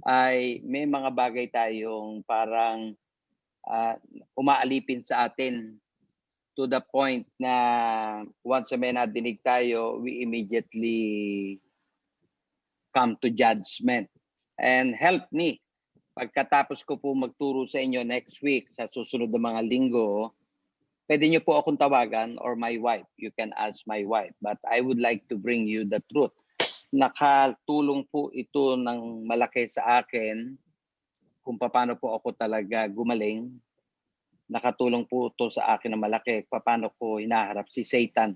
ay may mga bagay tayong parang, umaalipin sa atin to the point na once na may nadinig tayo, we immediately come to judgment. And help me, pagkatapos ko po magturo sa inyo next week, sa susunod na mga linggo, pwede niyo po akong tawagan or my wife. You can ask my wife. But I would like to bring you the truth. Nakatulong po ito ng malaki sa akin kung paano po ako talaga gumaling. Nakatulong po ito sa akin ng malaki paano ko hinaharap si Satan.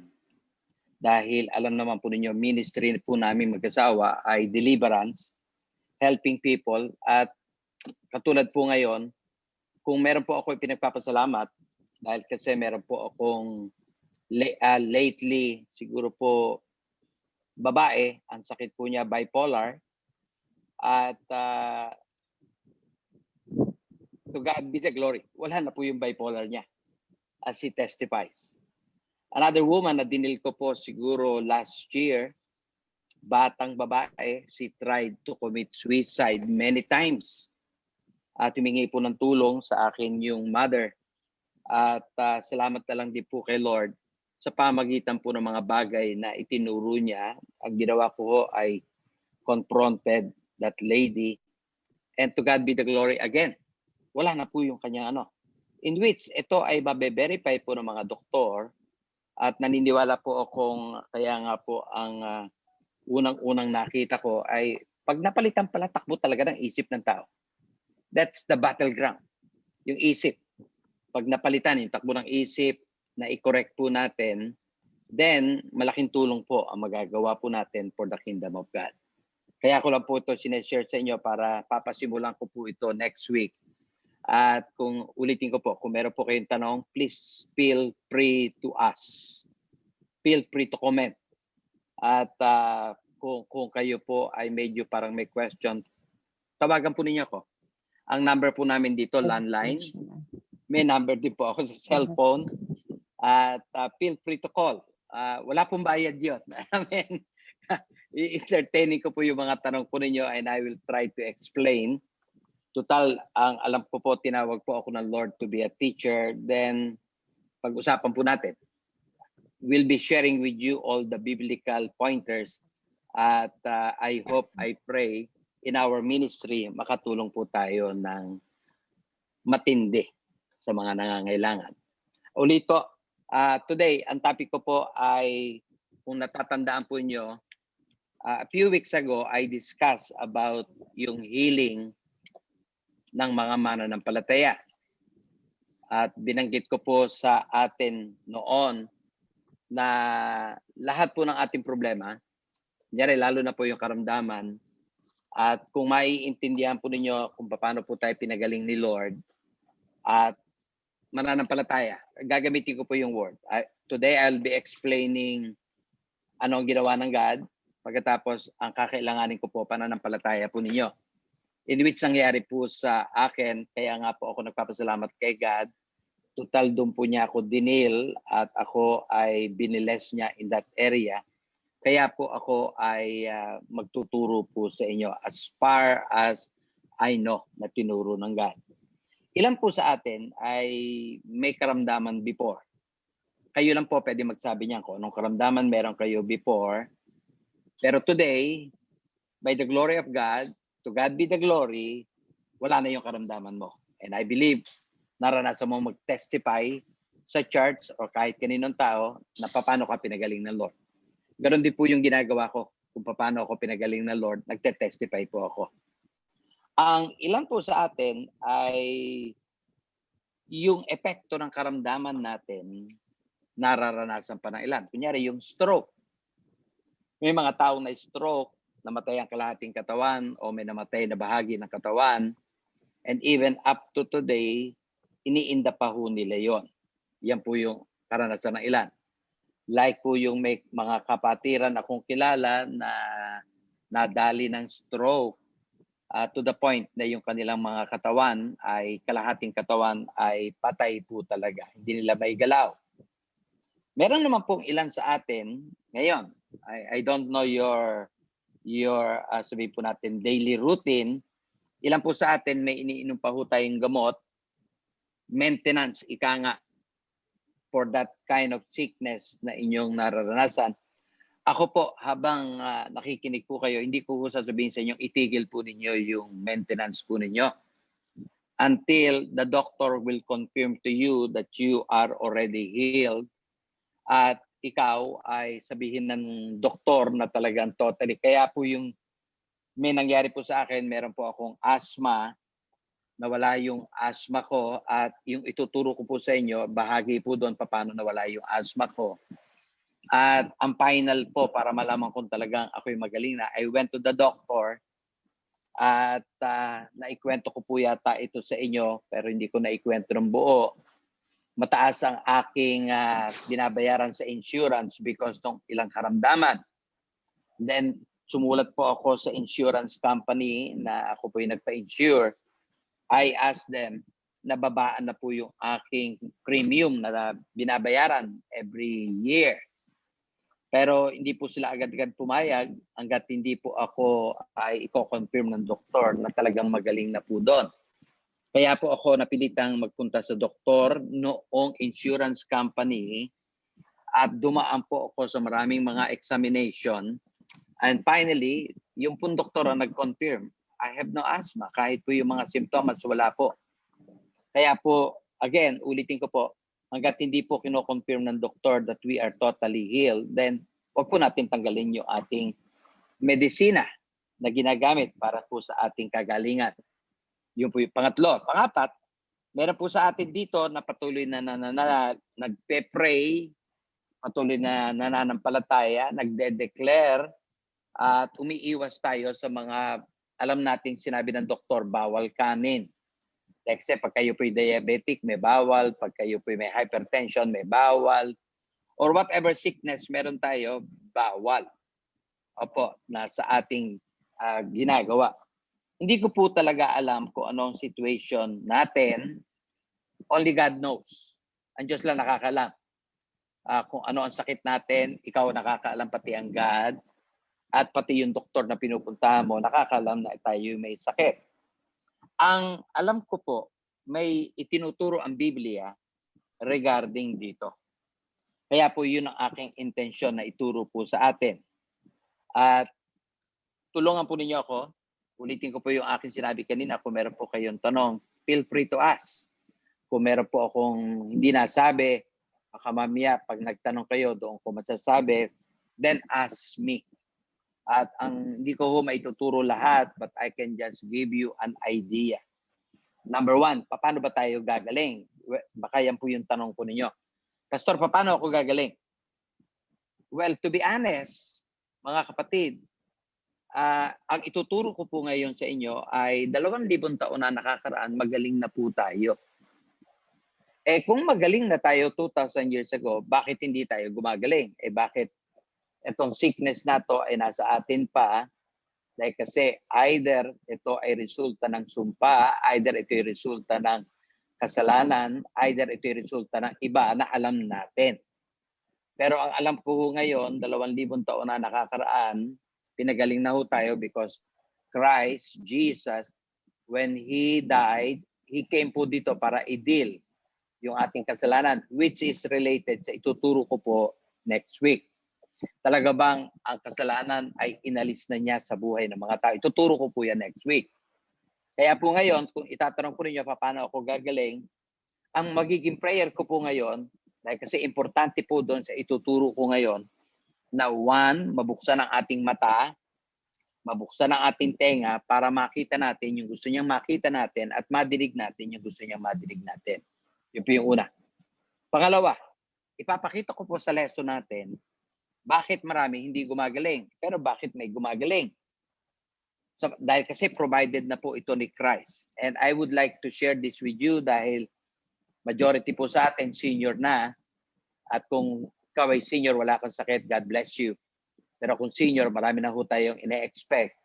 Dahil alam naman po ninyo, ministry po namin mag-asawa ay deliverance, helping people. At katulad po ngayon, kung meron po ako pinagpapasalamat, dahil kasi meron po akong lately, siguro po babae, ang sakit po niya bipolar. At to God be the glory, wala na po yung bipolar niya as he testifies. Another woman na dinil ko po siguro last year, batang babae, she tried to commit suicide many times. At humingi po ng tulong sa akin yung mother. At salamat na lang din po kay Lord sa pamagitan po ng mga bagay na itinuro niya. Ang ginawa ko ho ay confronted that lady. And to God be the glory again. Wala na po yung kanyang ano. In which ito ay mabe-verify po ng mga doktor. At naniniwala po akong kaya nga po ang unang-unang nakita ko ay pag napalitan pala takbo talaga ng isip ng tao. That's the battleground. Yung isip. Pag napalitan yung takbo ng isip na i-correct po natin, then malaking tulong po ang magagawa po natin for the kingdom of God. Kaya ko lang po ito sineshare sa inyo para papasimulan ko po ito next week. At kung ulitin ko po, kung meron po kayong tanong, please feel free to ask. Feel free to comment. At kung kayo po ay medyo parang may question, tawagan po ninyo ako. Ang number po namin dito, landline. May number din po ako sa cellphone. At feel free to call. Wala pong bayad yun. I-entertaining ko po yung mga tanong po ninyo and I will try to explain. Total, ang alam ko po, tinawag po ako ng Lord to be a teacher. Then, pag-usapan po natin. We'll be sharing with you all the biblical pointers. At I hope, I pray, in our ministry, makatulong po tayo ng matindi sa mga nangangailangan. Ulit po, today, ang topic ko po ay, kung natatandaan po nyo, a few weeks ago, I discussed about yung healing ng mga mananampalataya. At binanggit ko po sa atin noon na lahat po ng ating problema, kunyari lalo na po yung karamdaman, at kung maiintindihan po ninyo kung paano po tayo pinagaling ni Lord at mananampalataya, gagamitin ko po yung word. Today, I'll be explaining ano ang ginawa ng God, pagkatapos ang kakailanganin ko po pananampalataya po ninyo. In which nangyari po sa akin, kaya nga po ako nagpapasalamat kay God. Total doon po niya ako dinil at ako ay biniles niya in that area. Kaya po ako ay magtuturo po sa inyo as far as I know na tinuro ng God. Ilan po sa atin ay may karamdaman before? Kayo lang po pwede magsabi niyan kung anong karamdaman meron kayo before. Pero today, by the glory of God, to God be the glory, wala na yung karamdaman mo. And I believe, naranasan mo mag-testify sa church o kahit kaninong tao na paano ka pinagaling ng Lord. Ganon din po yung ginagawa ko kung paano ako pinagaling ng Lord, nagte-testify po ako. Ang ilan po sa atin ay yung epekto ng karamdaman natin nararanasan pa ng ilan. Kunyari yung stroke. May mga taong na stroke, namatay ang kalahating katawan o may namatay na bahagi ng katawan. And even up to today, iniinda pa ho nila yon. Yan po yung karanasan ng ilan. Like po yung may mga kapatiran akong kilala na nadali ng stroke to the point na yung kanilang mga katawan ay kalahating katawan ay patay po talaga. Hindi nila may galaw. Meron naman pong ilan sa atin ngayon. I don't know your sabihin po natin daily routine, Ilan po sa atin may iniinom pa ho tayong gamot, maintenance, ika nga, for that kind of sickness na inyong nararanasan. Ako po, habang nakikinig po kayo, hindi ko sasabihin sa inyo, itigil po ninyo yung maintenance po ninyo until the doctor will confirm to you that you are already healed at ikaw ay sabihin ng doktor na talagang totally. Kaya po yung may nangyari po sa akin, meron po akong asthma, nawala yung asthma ko at yung ituturo ko po sa inyo, bahagi po doon paano nawala yung asthma ko. At ang final po, para malaman kung talagang ako'y magaling na, I went to the doctor at naikwento ko po yata ito sa inyo, pero hindi ko naikwento ng buo. Mataas ang aking binabayaran sa insurance because ng ilang karamdaman. Then, sumulat po ako sa insurance company na ako po yung nagpa-insure. I asked them, nababaan na po yung aking premium na binabayaran every year. Pero hindi po sila agad-agad pumayag hanggat hindi po ako ay i-confirm ng doktor na talagang magaling na po doon. Kaya po ako napilitang magpunta sa doktor noong insurance company at dumaan po ako sa maraming mga examination. And finally, yung pong doktor ang nag-confirm, I have no asthma. Kahit po yung mga symptoms, wala po. Kaya po, again, ulitin ko po, hanggat hindi po kino-confirm ng doktor that we are totally healed, then wag po natin tanggalin yung ating medisina na ginagamit para po sa ating kagalingan. Yung po yung pangatlo. Pangapat, meron po sa atin dito na patuloy na nagpe-pray, patuloy na nananampalataya, nagde-declare, at umiiwas tayo sa mga alam nating sinabi ng doktor, bawal kanin. Kasi pag kayo po'y diabetic, may bawal. Pag kayo po'y may hypertension, may bawal. Or whatever sickness meron tayo, bawal. Opo, na sa ating ginagawa. Hindi ko po talaga alam kung anong situation natin. Only God knows. Ang Diyos lang nakakaalam. Kung ano ang sakit natin, ikaw nakakaalam, pati ang God. At pati yung doktor na pinupuntahan mo, nakakaalam na tayo may sakit. Ang alam ko po, may itinuturo ang Biblia regarding dito. Kaya po yun ang aking intensyon na ituro po sa atin. At tulungan po ninyo ako. Ulitin ko po yung aking sinabi kanina. Kung meron po kayong tanong, feel free to ask. Kung meron po akong hindi nasabi, baka mamaya pag nagtanong kayo doon ko masasabi, then ask me. At ang hindi ko maituturo lahat, but I can just give you an idea. Number one, paano ba tayo gagaling? Baka yan po yung tanong ko ninyo. Pastor, paano ako gagaling? Well, to be honest, mga kapatid, ang ituturo ko po ngayon sa inyo ay 2,000 taon na nakakaraan, magaling na po tayo. Kung magaling na tayo 2,000 years ago, bakit hindi tayo gumagaling? Bakit itong sickness na to ay nasa atin pa? Dahil kasi either ito ay resulta ng sumpa, either ito ay resulta ng kasalanan, either ito ay resulta ng iba na alam natin. Pero ang alam ko ngayon, 2,000 taon na nakakaraan, pinagaling na ho tayo because Christ, Jesus, when He died, He came po dito para i-deal yung ating kasalanan, which is related sa ituturo ko po next week. Talaga bang ang kasalanan ay inalis na niya sa buhay ng mga tao? Ituturo ko po yan next week. Kaya po ngayon, kung itatanong ko ninyo paano ako gagaling, ang magiging prayer ko po ngayon, dahil kasi importante po doon sa ituturo ko ngayon, na one, mabuksan ang ating mata, mabuksan ang ating tenga para makita natin yung gusto niyang makita natin at madinig natin yung gusto niyang madinig natin. Yun po yung una. Pangalawa, ipapakita ko po sa lesson natin bakit marami hindi gumagaling, pero bakit may gumagaling. So, dahil kasi provided na po ito ni Christ. And I would like to share this with you dahil majority po sa atin senior na. At kung ikaw ay senior, wala kang sakit, God bless you. Pero kung senior, marami na ho tayong ine-expect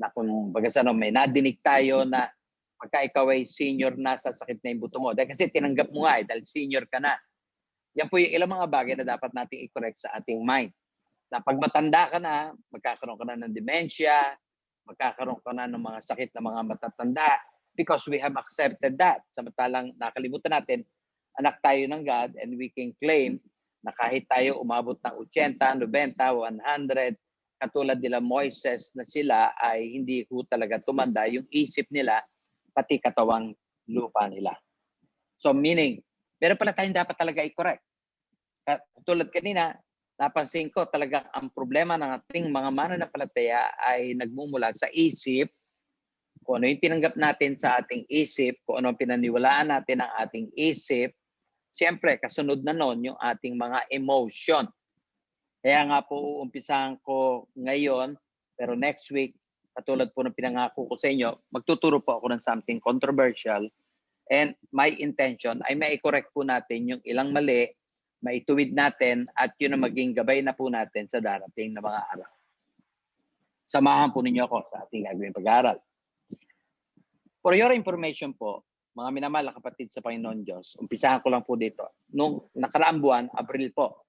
na kung bagasano, may nadinig tayo na pagka ikaw ay senior na, sa sakit na yung buto mo. Dahil kasi tinanggap mo nga dahil senior ka na. Yan po yung ilang mga bagay na dapat nating i-correct sa ating mind. Na pag matanda ka na, magkakaroon ka na ng dementia, magkakaroon ka na ng mga sakit na mga matatanda because we have accepted that. Samantalang nakalimutan natin, anak tayo ng God and we can claim na kahit tayo umabot ng 80, 90, 100, katulad nila Moises na sila ay hindi ho talaga tumanda yung isip nila, pati katawang lupa nila. So meaning, meron pala tayong dapat talaga i-correct. Tulad kanina, napansin ko talaga ang problema ng ating mga mananampalataya ay nagmumula sa isip, kung ano yung tinanggap natin sa ating isip, kung ano ang pinaniwalaan natin ng ating isip. Siyempre, kasunod na nun yung ating mga emotion. Kaya nga po uumpisahan ko ngayon, pero next week, katulad po ng pinangako ko sa inyo, magtuturo po ako ng something controversial. And my intention ay mai-correct po natin yung ilang mali, maituwid natin, at yun ang maging gabay na po natin sa darating na mga araw. Samahan po ninyo ako sa ating gagawing pag-aaral. For your information po, mga minamahal na kapatid sa Panginoon Diyos, umpisahan ko lang po dito. Nung nakaraang buwan, April po.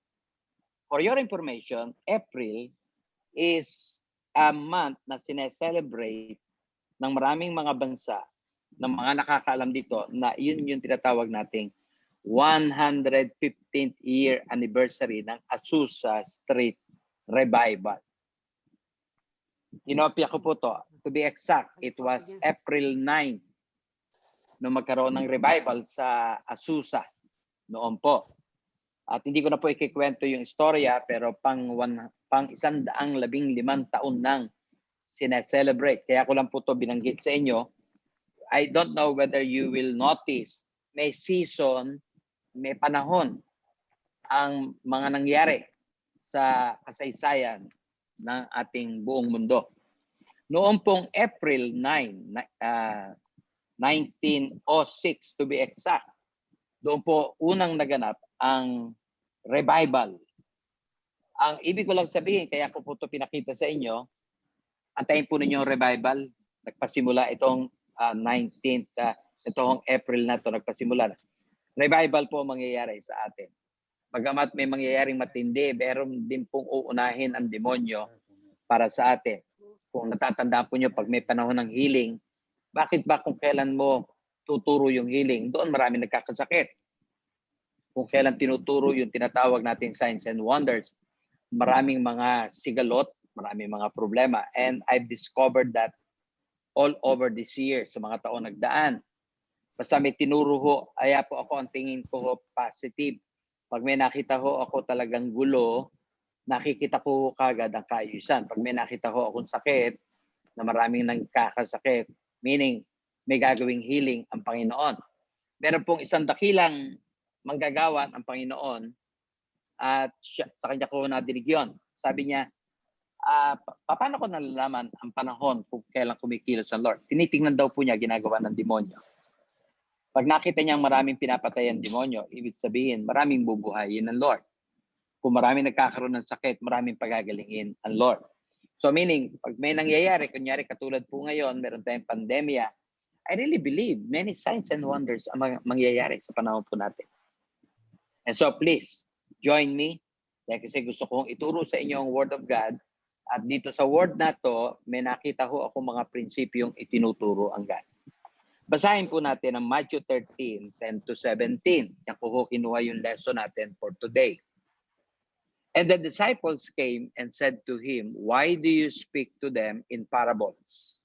For your information, April is a month na sineselebrate ng maraming mga bansa, ng mga nakakaalam dito, na yun yung tinatawag nating 115th year anniversary ng Azusa Street Revival. Inopya ko po to. To be exact, it was April 9 nung magkaroon ng revival sa Azusa noon po. At hindi ko na po ikikwento yung istorya, pero pang 115 taon nang sineselebrate. Kaya ko lang po to binanggit sa inyo. I don't know whether you will notice, may season, may panahon ang mga nangyari sa kasaysayan ng ating buong mundo. Noong pong April 9, 1906 to be exact, doon po unang naganap ang revival. Ang ibig ko lang sabihin, kaya ko po ito pinakita sa inyo, antayin po ninyo yung revival. Nagpasimula itong 19th, itong April na ito, nagpasimula na. Revival po mangyayari sa atin. Bagamat may mangyayaring matindi, meron din pong uunahin ang demonyo para sa atin. Kung natatandaan po nyo, pag may panahon ng healing, bakit ba kung kailan mo tuturo yung healing? Doon marami nagkakasakit. Kung kailan tinuturo yung tinatawag nating signs and wonders, maraming mga sigalot, maraming mga problema. And I've discovered that all over this year, sa mga taon nagdaan. Basta may tinuro ho, kaya po ako ang tingin ko ho, positive. Pag may nakita ho ako talagang gulo, nakikita ko kagad ang kaayusan. Pag may nakita ho akong sakit, na maraming nagkakasakit, meaning may gagawing healing ang Panginoon. Meron pong isang dakilang manggagawan ang Panginoon at sa kanya ko nadinig yun. Sabi niya, paano ko nalalaman ang panahon kung kailan kumikilos ang Lord? Tinitingnan daw po niya ginagawa ng demonyo. Pag nakita niyang maraming pinapatay ang demonyo, ibig sabihin maraming bubuhayin ng Lord. Kung maraming nagkakaroon ng sakit, maraming pagagalingin ang Lord. So meaning, pag may nangyayari, kunyari katulad po ngayon, meron tayong pandemya, I really believe many signs and wonders ang mangyayari sa panahon po natin. And so please, join me. Kasi gusto kong ituro sa inyo ang Word of God. At dito sa Word na to, may nakita ho ako mga prinsipyong itinuturo ang God. Basahin po natin ang Matthew 13, 10 to 17. Yan po ho kinuha yung lesson natin for today. And the disciples came and said to him, "Why do you speak to them in parables?"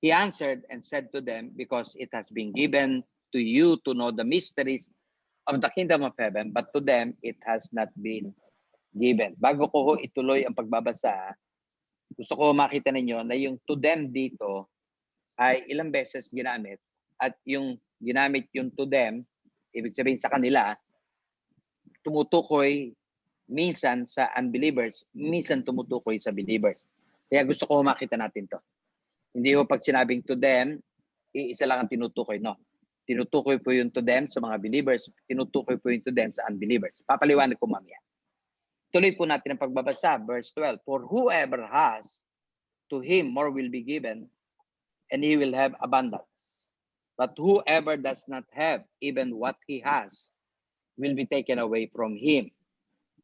He answered and said to them, "Because it has been given to you to know the mysteries of the kingdom of heaven, but to them it has not been given." Bago ko ho ituloy ang pagbabasa, gusto ko makita ninyo na yung to them dito ay ilang beses ginamit, at yung ginamit yung to them, ibig sabihin sa kanila, tumutukoy minsan sa unbelievers, minsan tumutukoy sa believers. Kaya gusto ko makita natin to. Hindi ho pag sinabing to them, iisa lang ang tinutukoy, no? Tinutukoy po yung to them sa mga believers, tinutukoy po yung to them sa unbelievers. Papaliwanag ko mamaya. Tuloy po natin ang pagbabasa, verse 12. For whoever has, to him more will be given, and he will have abundance. But whoever does not have, even what he has, will be taken away from him.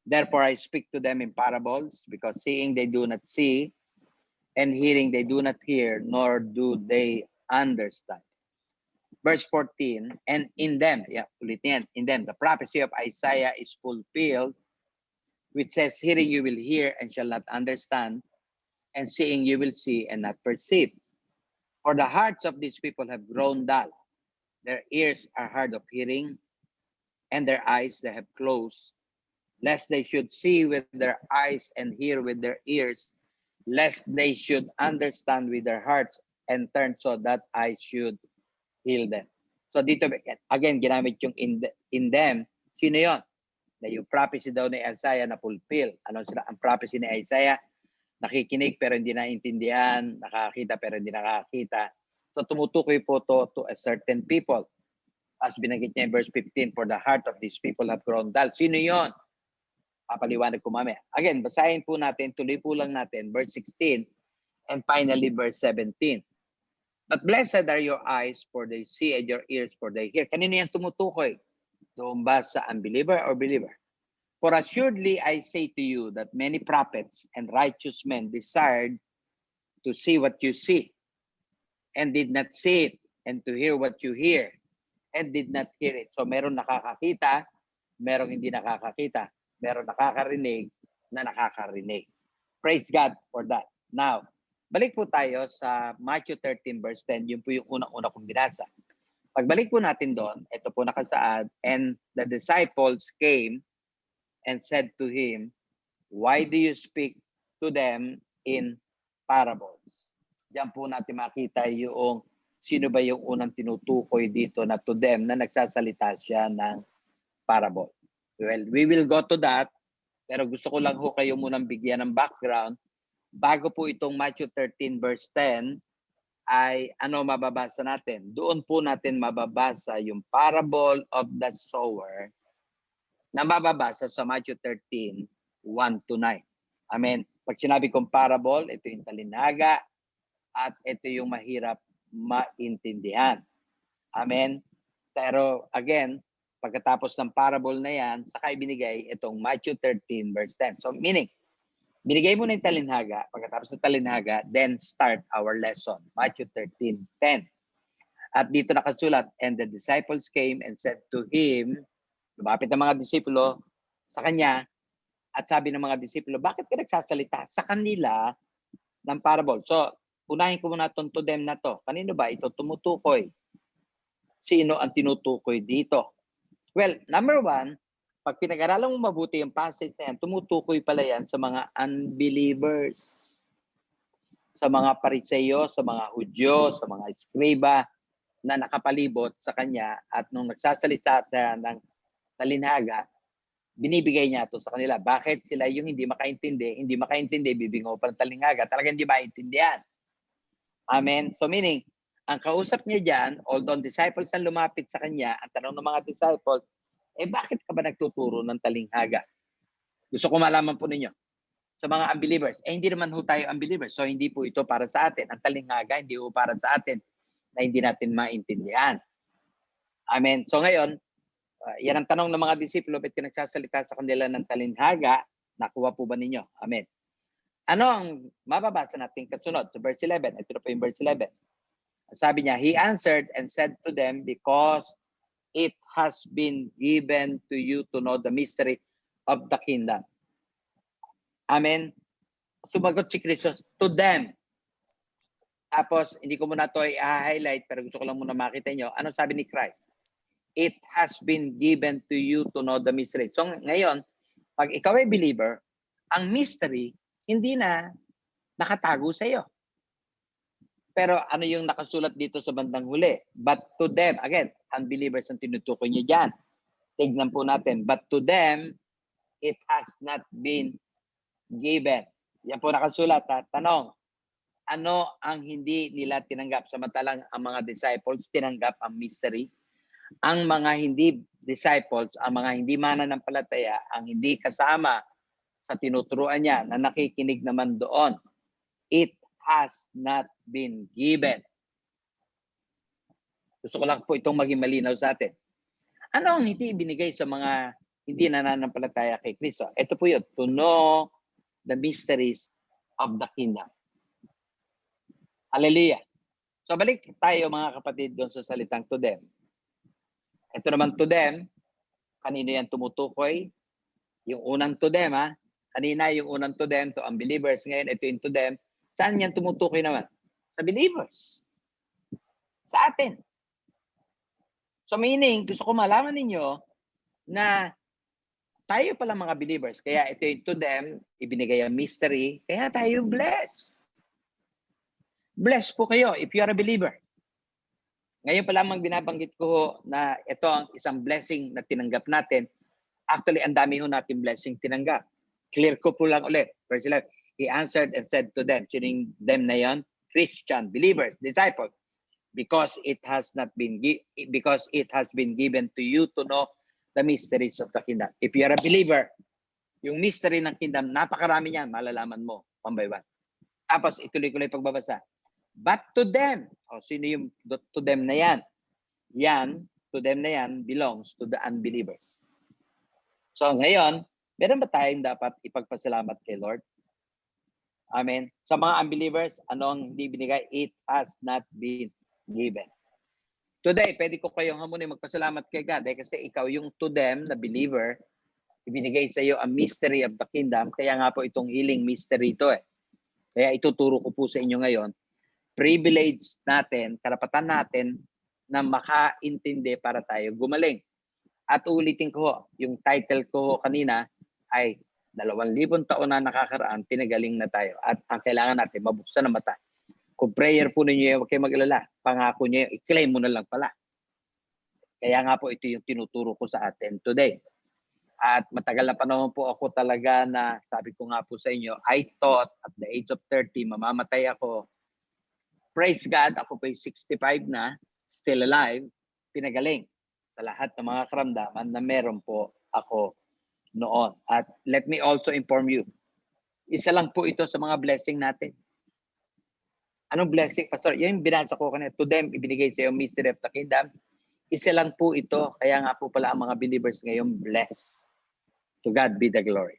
Therefore I speak to them in parables, because seeing they do not see, and hearing they do not hear, nor do they understand. Verse 14, and in them, ulit yan, in them, the prophecy of Isaiah is fulfilled, which says, hearing you will hear and shall not understand, and seeing you will see and not perceive. For the hearts of these people have grown dull. Their ears are hard of hearing, and their eyes they have closed, lest they should see with their eyes and hear with their ears, lest they should understand with their hearts and turn so that I should heal them. So dito, again, ginamit yung in them. Sino yon? Na yung prophecy daw ni Isaiah na fulfill. Ano sila? Ang prophecy ni Isaiah, nakikinig pero hindi naintindihan, nakakita pero hindi nakakita. So tumutukoy po to a certain people. As binanggit niya in verse 15, for the heart of these people have grown dull. Sino yon? Papaliwanag ko mamaya. Again, basahin po natin, tuloy po lang natin, verse 16, and finally verse 17. But blessed are your eyes, for they see, and your ears, for they hear. Kanino yan tumutukoy? Doon ba sa unbeliever or believer? For assuredly I say to you that many prophets and righteous men desired to see what you see, and did not see it, and to hear what you hear, and did not hear it. So meron nakakakita, meron hindi nakakakita, meron nakakarinig na nakakarinig. Praise God for that. Now, balik po tayo sa Matthew 13 verse 10. Yun po yung unang-una kong binasa. Pagbalik po natin doon, ito po nakasaad, and the disciples came and said to him, why do you speak to them in parables? Diyan po natin makita yung sino ba yung unang tinutukoy dito na to them na nagsasalita siya ng parable. Well, we will go to that, pero gusto ko lang ho kayo munang bigyan ng background. Bago po itong Matthew 13 verse 10, ay ano mababasa natin? Doon po natin mababasa yung parable of the sower na mababasa sa Matthew 13, 1 to 9. Amen. Pag sinabi kong parable, ito yung talinhaga at ito yung mahirap maintindihan. Amen. Pero again, pagkatapos ng parable na yan, saka ibinigay itong Matthew 13 verse 10. So meaning, binigay mo na yung talinhaga, pagkatapos ng talinhaga, then start our lesson. Matthew 13:10. At dito nakasulat, and the disciples came and said to him, lumapit ang mga disipulo sa kanya, at sabi ng mga disipulo, bakit ka nagsasalita sa kanila ng parable? So, unahin ko muna itong to them na to. Kanino ba ito tumutukoy? Sino ang tinutukoy dito? Well, number one, pag pinag-aralan mo mabuti yung passage na yan, tumutukoy pala yan sa mga unbelievers, sa mga Pariseo, sa mga Hudyo, sa mga Eskriba na nakapalibot sa kanya at nung nagsasalita ng talinhaga, binibigay niya ito sa kanila. Bakit sila yung hindi makaintindi, bibingo pa ng talinhaga, talagang hindi maintindihan. Amen? So meaning, ang kausap niya dyan, although disciples ang lumapit sa kanya, ang tanong ng mga disciples, bakit ka ba nagtuturo ng talinghaga? Gusto ko malaman po ninyo. Sa mga unbelievers, hindi naman ho tayo unbelievers, so hindi po ito para sa atin. Ang talinghaga, hindi po para sa atin na hindi natin maintindihan. Amen. So ngayon, yan ang tanong ng mga disipulo, ba't nagsasalita sa kanila ng talinghaga? Nakuha po ba ninyo? Amen. Ano ang mababasa natin kasunod? Sa verse 11, ito na po yung verse 11. Sabi niya, he answered and said to them, because it has been given to you to know the mystery of the kingdom. Amen. Sumagot si Kristo, to them. Tapos, hindi ko muna ito i-highlight, pero gusto ko lang muna makita nyo. Ano sabi ni Christ? It has been given to you to know the mystery. So ngayon, pag ikaw ay believer, ang mystery, hindi na nakatago sa iyo. Pero ano yung nakasulat dito sa bandang huli? But to them, again, unbelievers ang tinutukoy niya dyan. Tignan po natin. But to them, it has not been given. Yan po nakasulat. Ha? Tanong, ano ang hindi nila tinanggap? Samantalang ang mga disciples tinanggap ang mystery. Ang mga hindi disciples, ang mga hindi mananampalataya, ang hindi kasama sa tinuturuan niya na nakikinig naman doon, it has not been given. Gusto ko lang po itong maging malinaw sa atin. Ano ang hindi ibinigay sa mga hindi nananampalataya kay Kristo? Ito po yun, to know the mysteries of the kingdom. Hallelujah. So balik tayo mga kapatid doon sa salitang to them. Ito naman to them, kanino yan tumutukoy? Yung unang to them, ha? Kanina yung unang to them, to unbelievers. Ngayon, ito yung to them. Saan yan tumutukoy naman? Sa believers. Sa atin. So meaning, gusto ko malaman ninyo na tayo pala mga believers. Kaya ito yung to them, ibinigay ang mystery. Kaya tayo blessed. Blessed po kayo if you are a believer. Ngayon pa lamang binabanggit ko na ito ang isang blessing na tinanggap natin. Actually, ang dami ho natin blessing tinanggap. Clear ko po lang ulit. Verse 11, He answered and said to them, sining them na yon, Christian, believers, disciples, because it has been given to you to know the mysteries of the kingdom. If you are a believer, yung mystery ng kingdom, napakarami niyan, malalaman mo, one by one. Tapos ituloy ko lang pagbabasa. But to them, sino yung to them na yan? Yan, to them na yan, belongs to the unbelievers. So ngayon, meron ba tayong dapat ipagpasalamat kay Lord? Amen. Sa mga unbelievers, anong hindi binigay? It has not been given. Today, pwede ko kayong hamunin magpasalamat kay God kasi ikaw yung to them na believer, ibinigay sa iyo ang mystery of the kingdom. Kaya nga po itong healing mystery ito eh. Kaya ituturo ko po sa inyo ngayon. Privilege natin, karapatan natin na makaintindi para tayo gumaling. At ulitin ko, yung title ko kanina ay 2,000 taon na nakakaraan, pinagaling na tayo. At ang kailangan natin, mabuksan ang mata. Kung prayer po ninyo, huwag kayo mag-alala. Pangako nyo, i-claim mo na lang pala. Kaya nga po, ito yung tinuturo ko sa atin today. At matagal na panahon po ako talaga na, sabi ko nga po sa inyo, I thought at the age of 30, mamamatay ako. Praise God, ako po 65 na, still alive, pinagaling sa lahat ng mga karamdaman na meron po ako noon. At let me also inform you, isa lang po ito sa mga blessing natin. Anong blessing, Pastor? Yung binasa ko kanina, to them, ibinigay sa iyo mystery of the kingdom. Isa lang po ito, kaya nga po pala ang mga believers ngayon blessed. To God be the glory.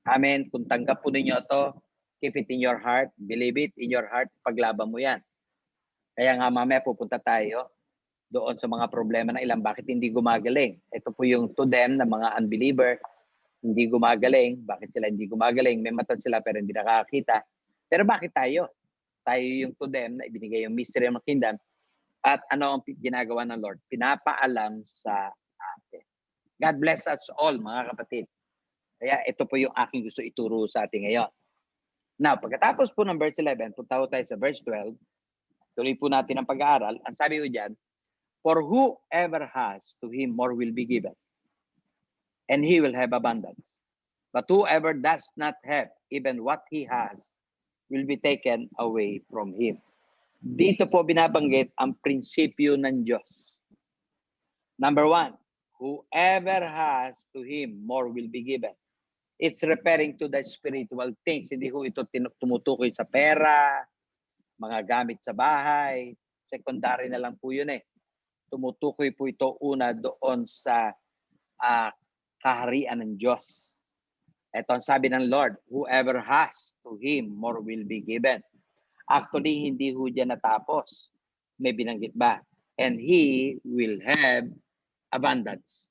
Amen. Kung tanggap po ninyo ito, keep it in your heart, believe it in your heart, paglaban mo yan. Kaya nga mamaya pupunta tayo doon sa mga problema ng ilan, bakit hindi gumagaling. Ito po yung to them na mga unbeliever, hindi gumagaling. Bakit sila hindi gumagaling? May mata sila pero hindi nakakita. Pero bakit tayo? Tayo yung to them na ibinigay yung mystery ng kingdom. At ano ang ginagawa ng Lord? Pinapaalam sa atin. God bless us all, mga kapatid. Kaya ito po yung aking gusto ituro sa atin ngayon. Now, pagkatapos po ng verse 11, punta tayo sa verse 12, tuloy po natin ang pag-aaral. Ang sabi ko dyan, for whoever has, to him more will be given, and he will have abundance. But whoever does not have, even what he has, will be taken away from him. Dito po binabanggit ang prinsipyo ng Diyos. Number 1, whoever has, to him more will be given. It's referring to the spiritual things. Hindi ko ito tumutukoy sa pera, mga gamit sa bahay. Secondary na lang po yun eh. Tumutukoy po ito una doon sa kaharian ng Diyos. Ito ang sabi ng Lord, whoever has, to him more will be given. Actually, hindi ho dyan natapos. May binanggit ba? And he will have abundance.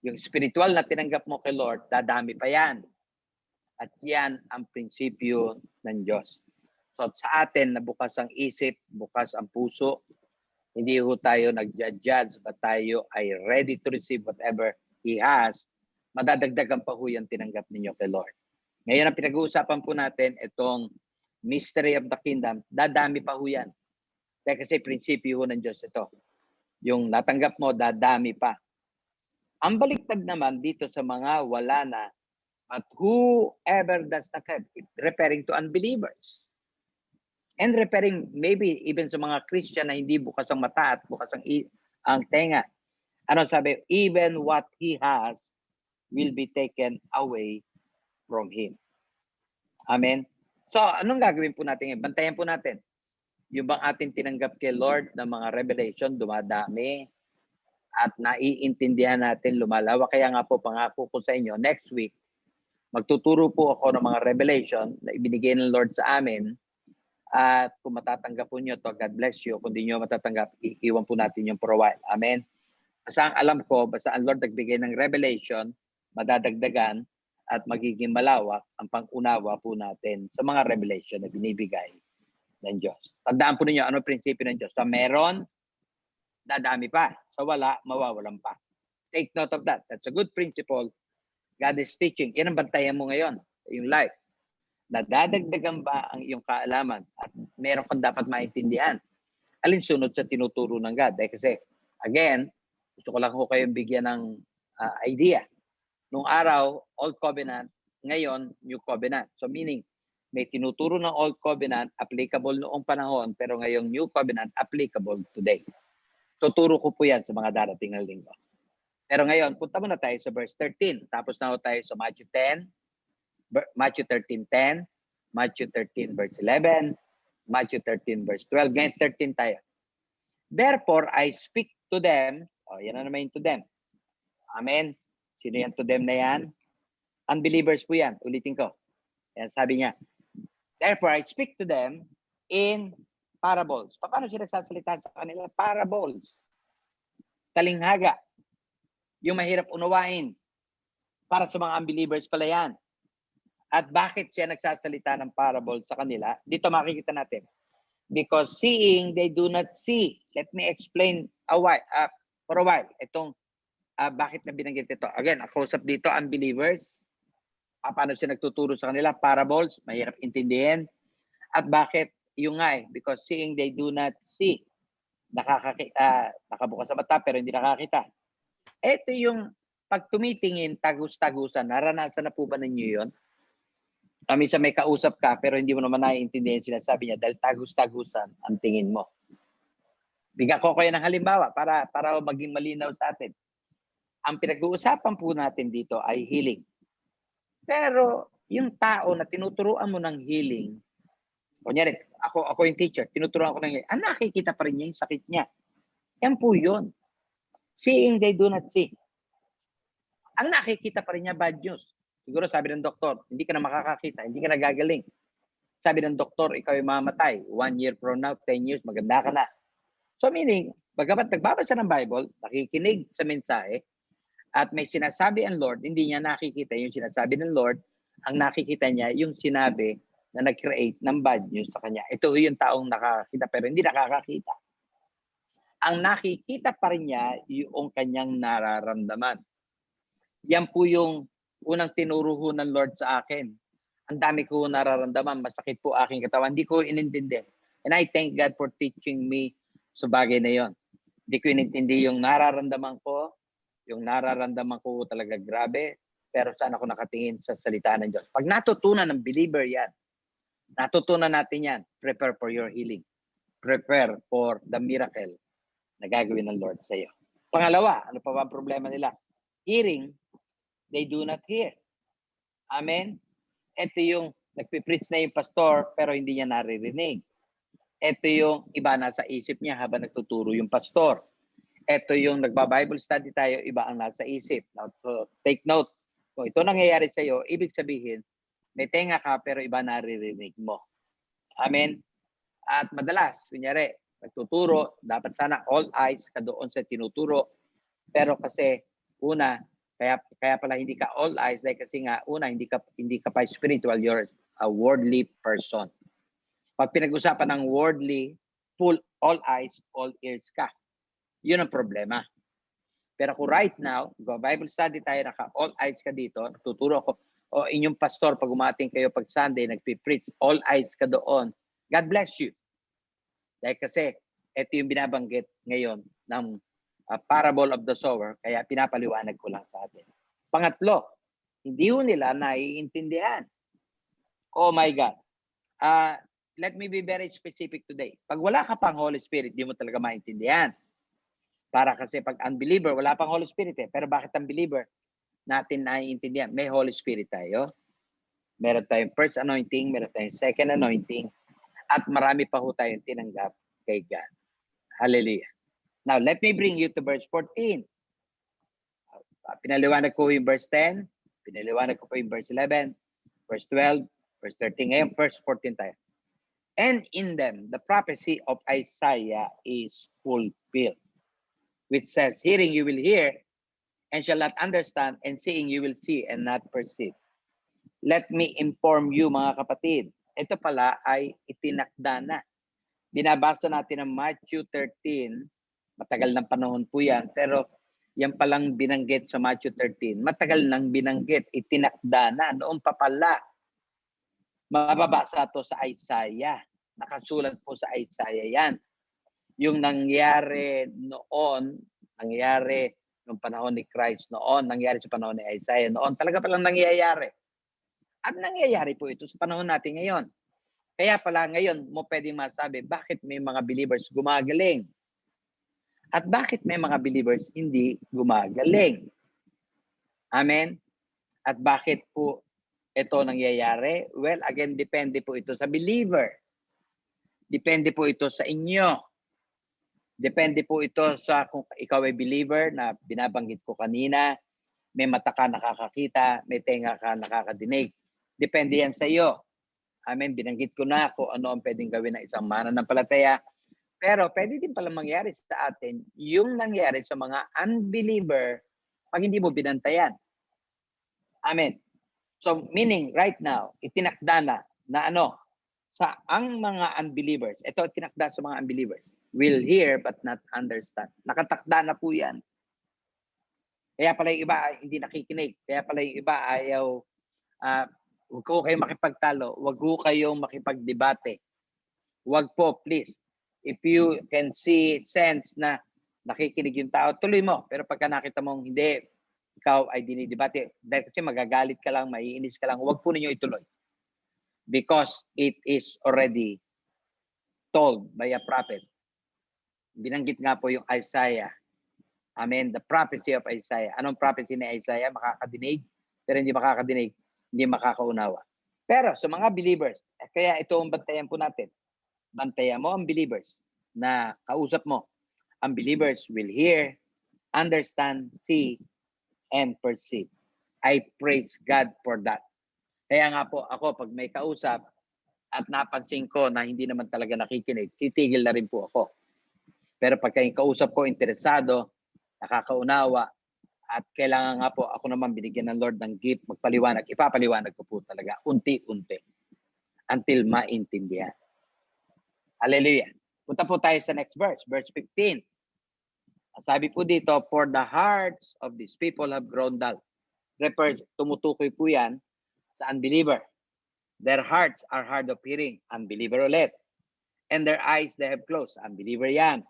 Yung spiritual na tinanggap mo kay Lord, dadami pa yan. At yan ang prinsipyo ng Diyos. So sa atin na bukas ang isip, bukas ang puso, hindi ho tayo nag-judge, but tayo ay ready to receive whatever He has, madadagdagan pa ho yan tinanggap ninyo kay Lord. Ngayon ang pinag-uusapan po natin, itong mystery of the kingdom, dadami pa ho yan. Kasi prinsipyo ho ng Diyos ito. Yung natanggap mo, dadami pa. Ang baliktad naman dito sa mga wala na, at whoever does not have, referring to unbelievers. And referring maybe even sa mga Christian na hindi bukas ang mata at bukas ang tenga. Ano sabi? Even what he has will be taken away from him. Amen? So, anong gagawin po natin? Bantayan po natin. Yung bang ating tinanggap kay Lord ng mga revelation, dumadami at naiintindihan natin lumalawak. Kaya nga po, pangako ko sa inyo, next week, magtuturo po ako ng mga revelation na ibinigay ng Lord sa amin At kung matatanggap po nyo to, God bless you. Kung di nyo matatanggap, iiwan po natin yung for a while. Amen. Basta ang alam ko, basta ang Lord nagbigay ng revelation, madadagdagan at magiging malawak ang pang-unawa po natin sa mga revelation na binibigay ng Diyos. Tandaan po ninyo, ano prinsipyo ng Diyos? Sa meron, dadami pa. Sa wala, mawawalan pa. Take note of that. That's a good principle. God is teaching. Yan ang bantayan mo ngayon, yung life. Nadadagdagan ba ang iyong kaalaman at meron kang dapat maintindihan? Alinsunod sa tinuturo ng God. Dahil kasi, again, gusto ko lang ko kayong bigyan ng idea. Nung araw, Old Covenant, ngayon, New Covenant. So meaning, may tinuturo ng Old Covenant, applicable noong panahon, pero ngayong New Covenant, applicable today. Tuturo ko po yan sa mga darating na linggo. Pero ngayon, punta muna tayo sa verse 13. Tapos na tayo sa Matthew 10, Matthew 13:10, Matthew 13 verse 11, Matthew 13 verse 12. Ngayon 13 tayo. Therefore, I speak to them. Yan na naman yung to them. Amen. Sino yan to them na yan? Unbelievers po yan. Ulitin ko. Yan sabi niya. Therefore, I speak to them in parables. Paano sila nagsasalita sa kanila? Parables. Talinghaga. Yung mahirap unawain. Para sa mga unbelievers pala yan. At bakit siya nagsasalita ng parable sa kanila? Dito makikita natin. Because seeing, they do not see. Let me explain for a while. Itong bakit na binanggit ito. Again, ako usap dito, unbelievers. Paano siya nagtuturo sa kanila? Parables, mahirap intindihin. At bakit? Yung nga because seeing, they do not see. Nakabukas sa mata pero hindi nakakita. Ito yung pag tumitingin, tagus-tagusan. Naranasan na po ba ninyo yun? Minsan may kausap ka pero hindi mo naman naiintindihan sinasabi niya dahil tagus-tagusan ang tingin mo. Bigyan ko kayo ng halimbawa para maging malinaw sa atin. Ang pinag-uusapan po natin dito ay healing. Pero yung tao na tinuturuan mo ng healing, kunyari, ako yung teacher, tinuturuan ko ng healing, nakikita pa rin niya yung sakit niya. Yan po yun. Seeing, they do not see. Ang nakikita pa rin niya, bad news. Siguro sabi ng doktor, hindi ka na makakakita, hindi ka na gagaling. Sabi ng doktor, ikaw ay mamatay. 1 year from now, 10 years, maganda ka na. So meaning, bagamat nagbabasa ng Bible, nakikinig sa mensahe, at may sinasabi ang Lord, hindi niya nakikita yung sinasabi ng Lord, ang nakikita niya yung sinabi na nag-create ng bad news sa kanya. Ito yung taong nakakita pero hindi nakakakita. Ang nakikita pa rin niya yung kanyang nararamdaman. Yan po yung unang tinuro ng Lord sa akin. Ang dami ko nararamdaman, masakit po aking katawan. Hindi ko inintindi. And I thank God for teaching me sa bagay na yon. Hindi ko inintindi yung nararamdaman ko. Yung nararamdaman ko talaga grabe. Pero saan ako nakatingin sa salita ng Diyos. Pag natutunan ng believer yan, natutunan natin yan, prepare for your healing. Prepare for the miracle na gagawin ng Lord sa iyo. Pangalawa, ano pa ba ang problema nila? Hearing, they do not hear. Amen? Ito yung nagpipreach na yung pastor pero hindi niya naririnig. Ito yung iba nasa isip niya habang nagtuturo yung pastor. Ito yung nagba-Bible study tayo, iba ang nasa isip. Now, so take note. Kung ito nangyayari sa iyo, ibig sabihin, may tenga ka pero iba naririnig mo. Amen? At madalas, kunyari, nagtuturo, dapat sana all eyes ka doon sa tinuturo. Pero kasi, una, kaya pala hindi ka all eyes dahil kasi nga una hindi ka pa spiritual, you're a worldly person. Pag pinag-usapan ng worldly, full all eyes, all ears ka. Yun ang problema. Pero kung right now, Bible study tayo, naka all eyes ka dito, tuturo ako, o inyong pastor pag umating kayo pag Sunday, nagpi-preach, all eyes ka doon. God bless you. Dahil kasi ito yung binabanggit ngayon ng parable of the sower, kaya pinapaliwanag ko lang sa atin. Pangatlo, hindi ho nila naiintindihan. Oh my God. Let me be very specific today. Pag wala ka pang Holy Spirit, di mo talaga maintindihan. Para kasi pag unbeliever, wala pang Holy Spirit eh. Pero bakit unbeliever? Natin naiintindihan. May Holy Spirit tayo. Meron tayong first anointing, meron tayong second anointing, at marami pa ho tayong tinanggap kay God. Hallelujah. Now, let me bring you to verse 14. Pinaliwanag ko yung verse 10. Pinaliwanag ko po yung verse 11, verse 12, verse 13. Ngayon, verse 14 tayo. And in them, the prophecy of Isaiah is fulfilled, which says, hearing you will hear and shall not understand, and seeing you will see and not perceive. Let me inform you, mga kapatid. Ito pala ay itinakda na. Binabasa natin ang Matthew 13. Matagal ng panahon po yan. Pero yan palang binanggit sa Matthew 13. Matagal nang binanggit. Itinakda na. Noon pa pala. Mababasa to sa Isaiah. Nakasulat po sa Isaiah yan. Yung nangyari noon, nangyari noong panahon ni Christ noon, nangyari sa panahon ni Isaiah noon, talaga palang nangyayari. At nangyayari po ito sa panahon natin ngayon. Kaya pala ngayon mo pwedeng masabi, bakit may mga believers gumagaling? At bakit may mga believers hindi gumagaling? Amen? At bakit po ito nangyayari? Well, again, depende po ito sa believer. Depende po ito sa inyo. Depende po ito sa kung ikaw ay believer na binabanggit ko kanina, may mata ka nakakakita, may tenga ka nakakadinig. Depende yan sa iyo. Amen. Binanggit ko na kung ano ang pwedeng gawin ng isang mananampalataya. Pero pwede din pala mangyari sa atin yung nangyari sa mga unbeliever pag hindi mo binantayan. Amen. So meaning right now, itinakda na ano, sa ang mga unbelievers, ito itinakda sa mga unbelievers, will hear but not understand. Nakatakda na po yan. Kaya pala yung iba hindi nakikinig. Kaya pala yung iba ayaw, huwag ko kayong makipagtalo. Huwag ko kayong makipagdebate. Huwag po, please. If you can see, sense na nakikinig yung tao, tuloy mo. Pero pagka nakita mong hindi, ikaw ay dinidebate. Dahil kasi magagalit ka lang, maiinis ka lang, huwag po ninyo ituloy. Because it is already told by a prophet. Binanggit nga po yung Isaiah. Amen. The prophecy of Isaiah. Anong prophecy ni Isaiah? Makakadinig, pero hindi makakadinig, hindi makakaunawa. Pero sa mga believers, kaya ito ang bantayan po natin. Bantayan mo ang believers na kausap mo. Ang believers will hear, understand, see, and perceive. I praise God for that. Kaya nga po ako, pag may kausap at napansin ko na hindi naman talaga nakikinig, titigil na rin po ako. Pero pagka yung kausap ko, interesado, nakakaunawa, at kailangan nga po ako naman binigyan ng Lord ng gift, magpaliwanag, ipapaliwanag ko po talaga, unti-unti, until maintindihan. Hallelujah. Punta po tayo sa next verse, verse 15. Sabi po dito, for the hearts of these people have grown dull. Tumutukoy po yan sa unbeliever. Their hearts are hard of hearing, unbeliever ulit. And their eyes they have closed, unbeliever yan.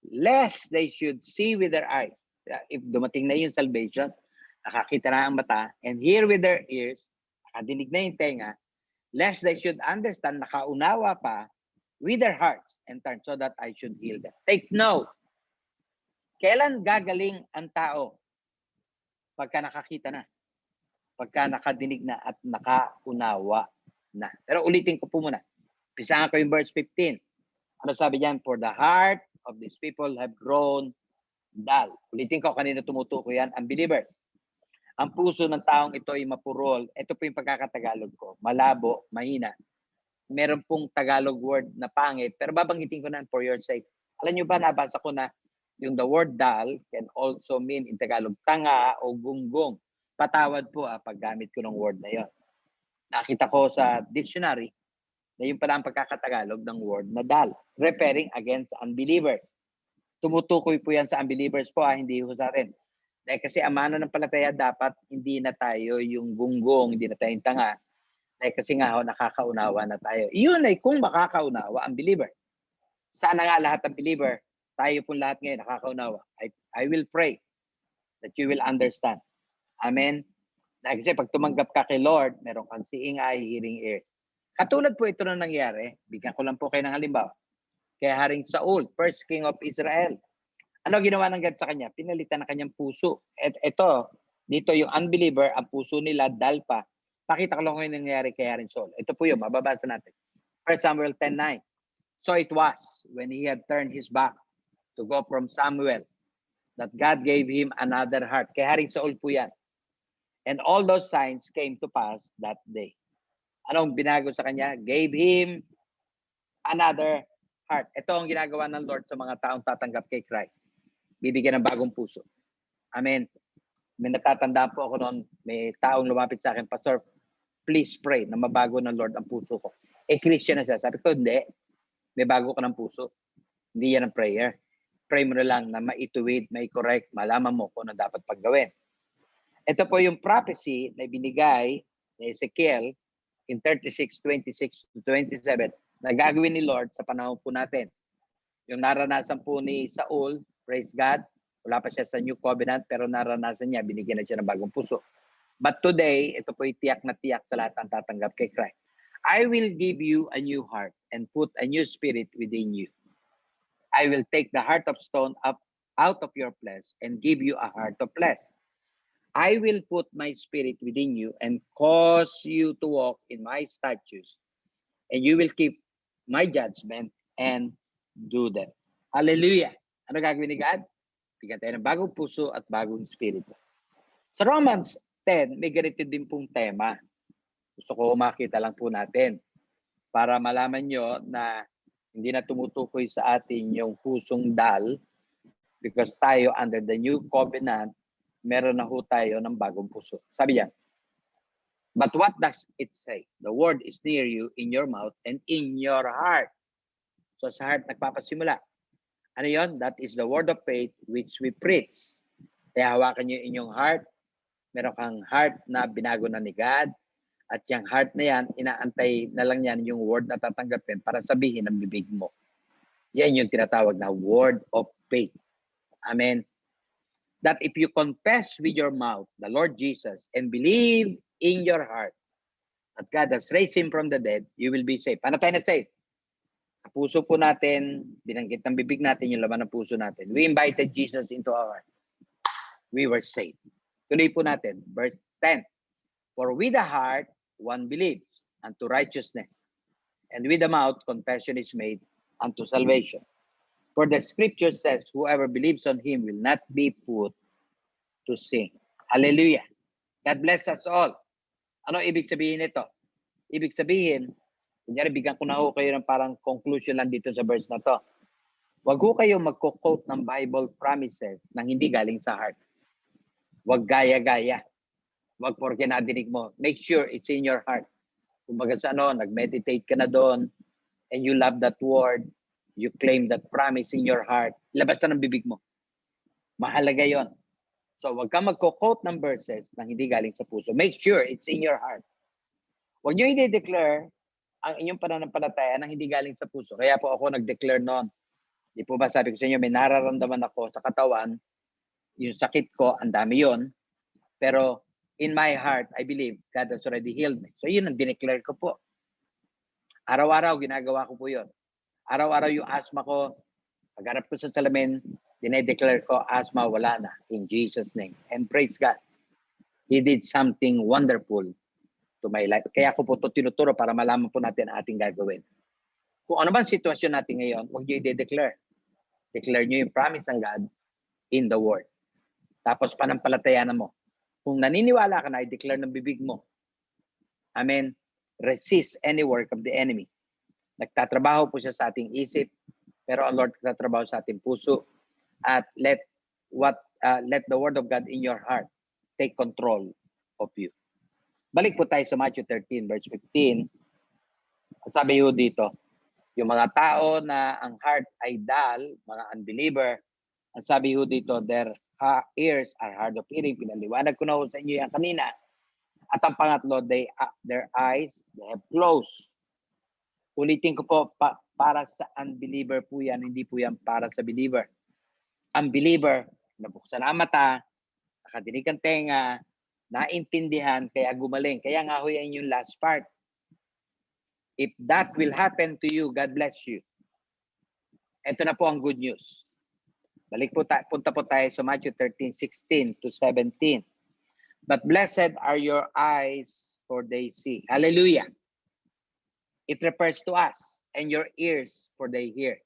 Lest they should see with their eyes. If dumating na yung salvation, nakakita na ang mata, and hear with their ears, nakadinig na yung tenga, lest they should understand, nakaunawa pa, with their hearts, and turn so that I should heal them. Take note, kailan gagaling ang tao? Pagka nakakita na, pagka nakadinig na at nakaunawa na. Pero ulitin ko po muna. Pisahan ko yung verse 15. Ano sabi diyan? For the heart of these people have grown dull. Ulitin ko, kanina tumutuko yan, unbelievers. Ang puso ng taong ito ay mapurol. Ito po yung pagkakatagalog ko. Malabo, mahina. Meron pong Tagalog word na pangit, pero babanggitin ko na for your sake. Alam nyo ba, nabasa ko na yung the word dull can also mean in Tagalog tanga o gunggong. Patawad po paggamit ko ng word na yon. Nakita ko sa dictionary na yung pala ang pagkakatagalog ng word na dull, referring against unbelievers. Tumutukoy po yan sa unbelievers po, hindi ho sa atin. Dahil kasi ang mananampalataya dapat hindi na tayo yung gunggong, hindi na tayo yung tanga. Dahil kasi nga nakakaunawa na tayo. Iyon ay kung makakaunawa ang believer. Sana nga lahat ng believer, tayo po lahat ngayon nakakaunawa. I will pray that you will understand. Amen. Dahil kasi pag tumanggap ka kay Lord, meron kang seeing eye, hearing ears. Katulad po ito na nangyari, bigyan ko lang po kayo ng halimbawa. Kaya Haring Saul, first king of Israel. Ano ginawa ng God sa kanya? Pinalitan ng kanyang puso. Ito, dito yung unbeliever, ang puso nila, dal pa. Pakita ko lang kung yung nangyari kay Haring Saul. Ito po yun, mababasa natin. 1 Samuel 10:9. So it was, when he had turned his back to go from Samuel, that God gave him another heart. Kay Haring Saul po yan. And all those signs came to pass that day. Anong binago sa kanya? Gave him another heart. Ito ang ginagawa ng Lord sa mga taong tatanggap kay Christ. Bibigyan ng bagong puso. Amen. May natatandaan po ako noon, may taong lumapit sa akin, Pastor, please pray na mabago ng Lord ang puso ko. Christian na siya. Sabi ko, hindi. May bago ka ng puso. Hindi yan ang prayer. Pray mo na lang na maituwid, mai-correct, malaman mo kung ano dapat paggawin. Ito po yung prophecy na binigay ni Ezekiel in 36:26-27 na gagawin ni Lord sa panahon po natin. Yung naranasan po ni Saul, praise God, wala pa siya sa New Covenant, pero naranasan niya, binigyan na siya ng bagong puso. But today, ito po yung tiyak na tiyak sa lahat ng tatanggap kay Christ. I will give you a new heart and put a new spirit within you. I will take the heart of stone up out of your flesh and give you a heart of flesh. I will put my spirit within you and cause you to walk in my statutes, and you will keep my judgment and do them. Hallelujah! Ano gagawin ni God? Bigyan tayo ng bagong puso at bagong espiritu. Sa Romans 10, may ganito din pong tema. Gusto ko makita lang po natin para malaman nyo na hindi na tumutukoy sa atin yung pusong dal because tayo under the new covenant, meron na ho tayo ng bagong puso. Sabi niya, but what does it say? The word is near you, in your mouth and in your heart. So sa heart nagpapasimula. Ano yon? That is the word of faith which we preach. Kaya hawakan nyo inyong heart. Meron kang heart na binago na ni God. At yung heart na yan, inaantay na lang yan yung word na tatanggapin para sabihin ng bibig mo. Yan yung tinatawag na word of faith. Amen. That if you confess with your mouth the Lord Jesus and believe in your heart that God has raised Him from the dead, you will be saved. Paano tayo na saved? Sa puso po natin, binanggit ng bibig natin yung laman ng puso natin. We invited Jesus into our heart. We were saved. Tuloy po natin, verse 10. For with the heart, one believes unto righteousness, and with the mouth, confession is made unto salvation. For the scripture says, whoever believes on Him will not be put to shame. Hallelujah. God bless us all. Ano ibig sabihin nito? Ibig sabihin, kunyari bigyan ko na ho kayo ng parang conclusion lang dito sa verse na to. Huwag ho kayo magko-quote ng Bible promises nang hindi galing sa heart. Huwag gaya-gaya. Huwag porke nadinig mo. Make sure it's in your heart. Kumbaga sa ano, nag-meditate ka na doon and you love that word, you claim that promise in your heart, labas na ng bibig mo. Mahalaga yon. So huwag kang magko-quote ng verses nang hindi galing sa puso. Make sure it's in your heart. Huwag nyo i-declare ang inyong pananampalataya nang hindi galing sa puso. Kaya po ako nag-declare noon. Di po ba sabi ko sa inyo, may nararamdaman ako sa katawan, yung sakit ko, ang dami yon. Pero in my heart, I believe God has already healed me. So yun ang dineclare ko po. Araw-araw, ginagawa ko po yun. Araw-araw yung asthma ko, pagharap ko sa salamin, dinedeclare ko, asthma, wala na. In Jesus' name. And praise God. He did something wonderful to my life. Kaya ako po ito tinuturo para malaman po natin ang ating gagawin. Kung ano ba ang sitwasyon natin ngayon, huwag nyo i-declare. Declare nyo yung promise ng God in the Word. Tapos panampalatayanan mo. Kung naniniwala ka na, i-declare ng bibig mo. Amen. Resist any work of the enemy. Nagtatrabaho po siya sa ating isip, pero ang Lord nagtatrabaho sa ating puso. At let the word of God in your heart take control of you. Balik po tayo sa Matthew 13, verse 15. Sabi ho dito, yung mga tao na ang heart ay dull, mga unbeliever, ang sabi ho dito, their ears are hard of hearing. Pinaliwanag ko na ho sa inyo yan kanina. At ang pangatlo, their eyes, they have closed. Ulitin ko po, para sa unbeliever po yan, hindi po yan para sa believer. Unbeliever, nabuksan ang mata, nakadinig ang tenga, naintindihan, kaya gumaling. Kaya nga ho yan yung last part. If that will happen to you, God bless you. Ito na po ang good news. Balik po punta po tayo sa Matthew 13:16-17. But blessed are your eyes, for they see. Hallelujah. It refers to us, and your ears, for they hear.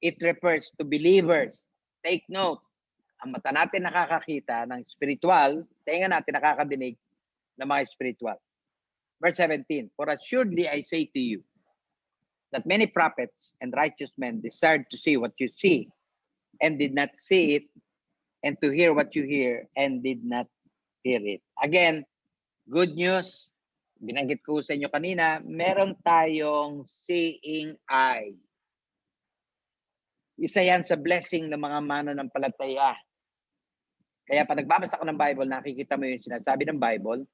It refers to believers. Take note, ang mata natin nakakakita ng spiritual, tenga natin nakakadinig ng mga spiritual. Verse 17, for assuredly I say to you, that many prophets and righteous men desired to see what you see and did not see it, and to hear what you hear and did not hear it. Again, good news, binanggit ko sa inyo kanina, meron tayong seeing eye. Isa yan sa blessing ng mga mananampalataya. Kaya pag nagbabasa ka ng Bible, nakikita mo yung sinasabi ng Bible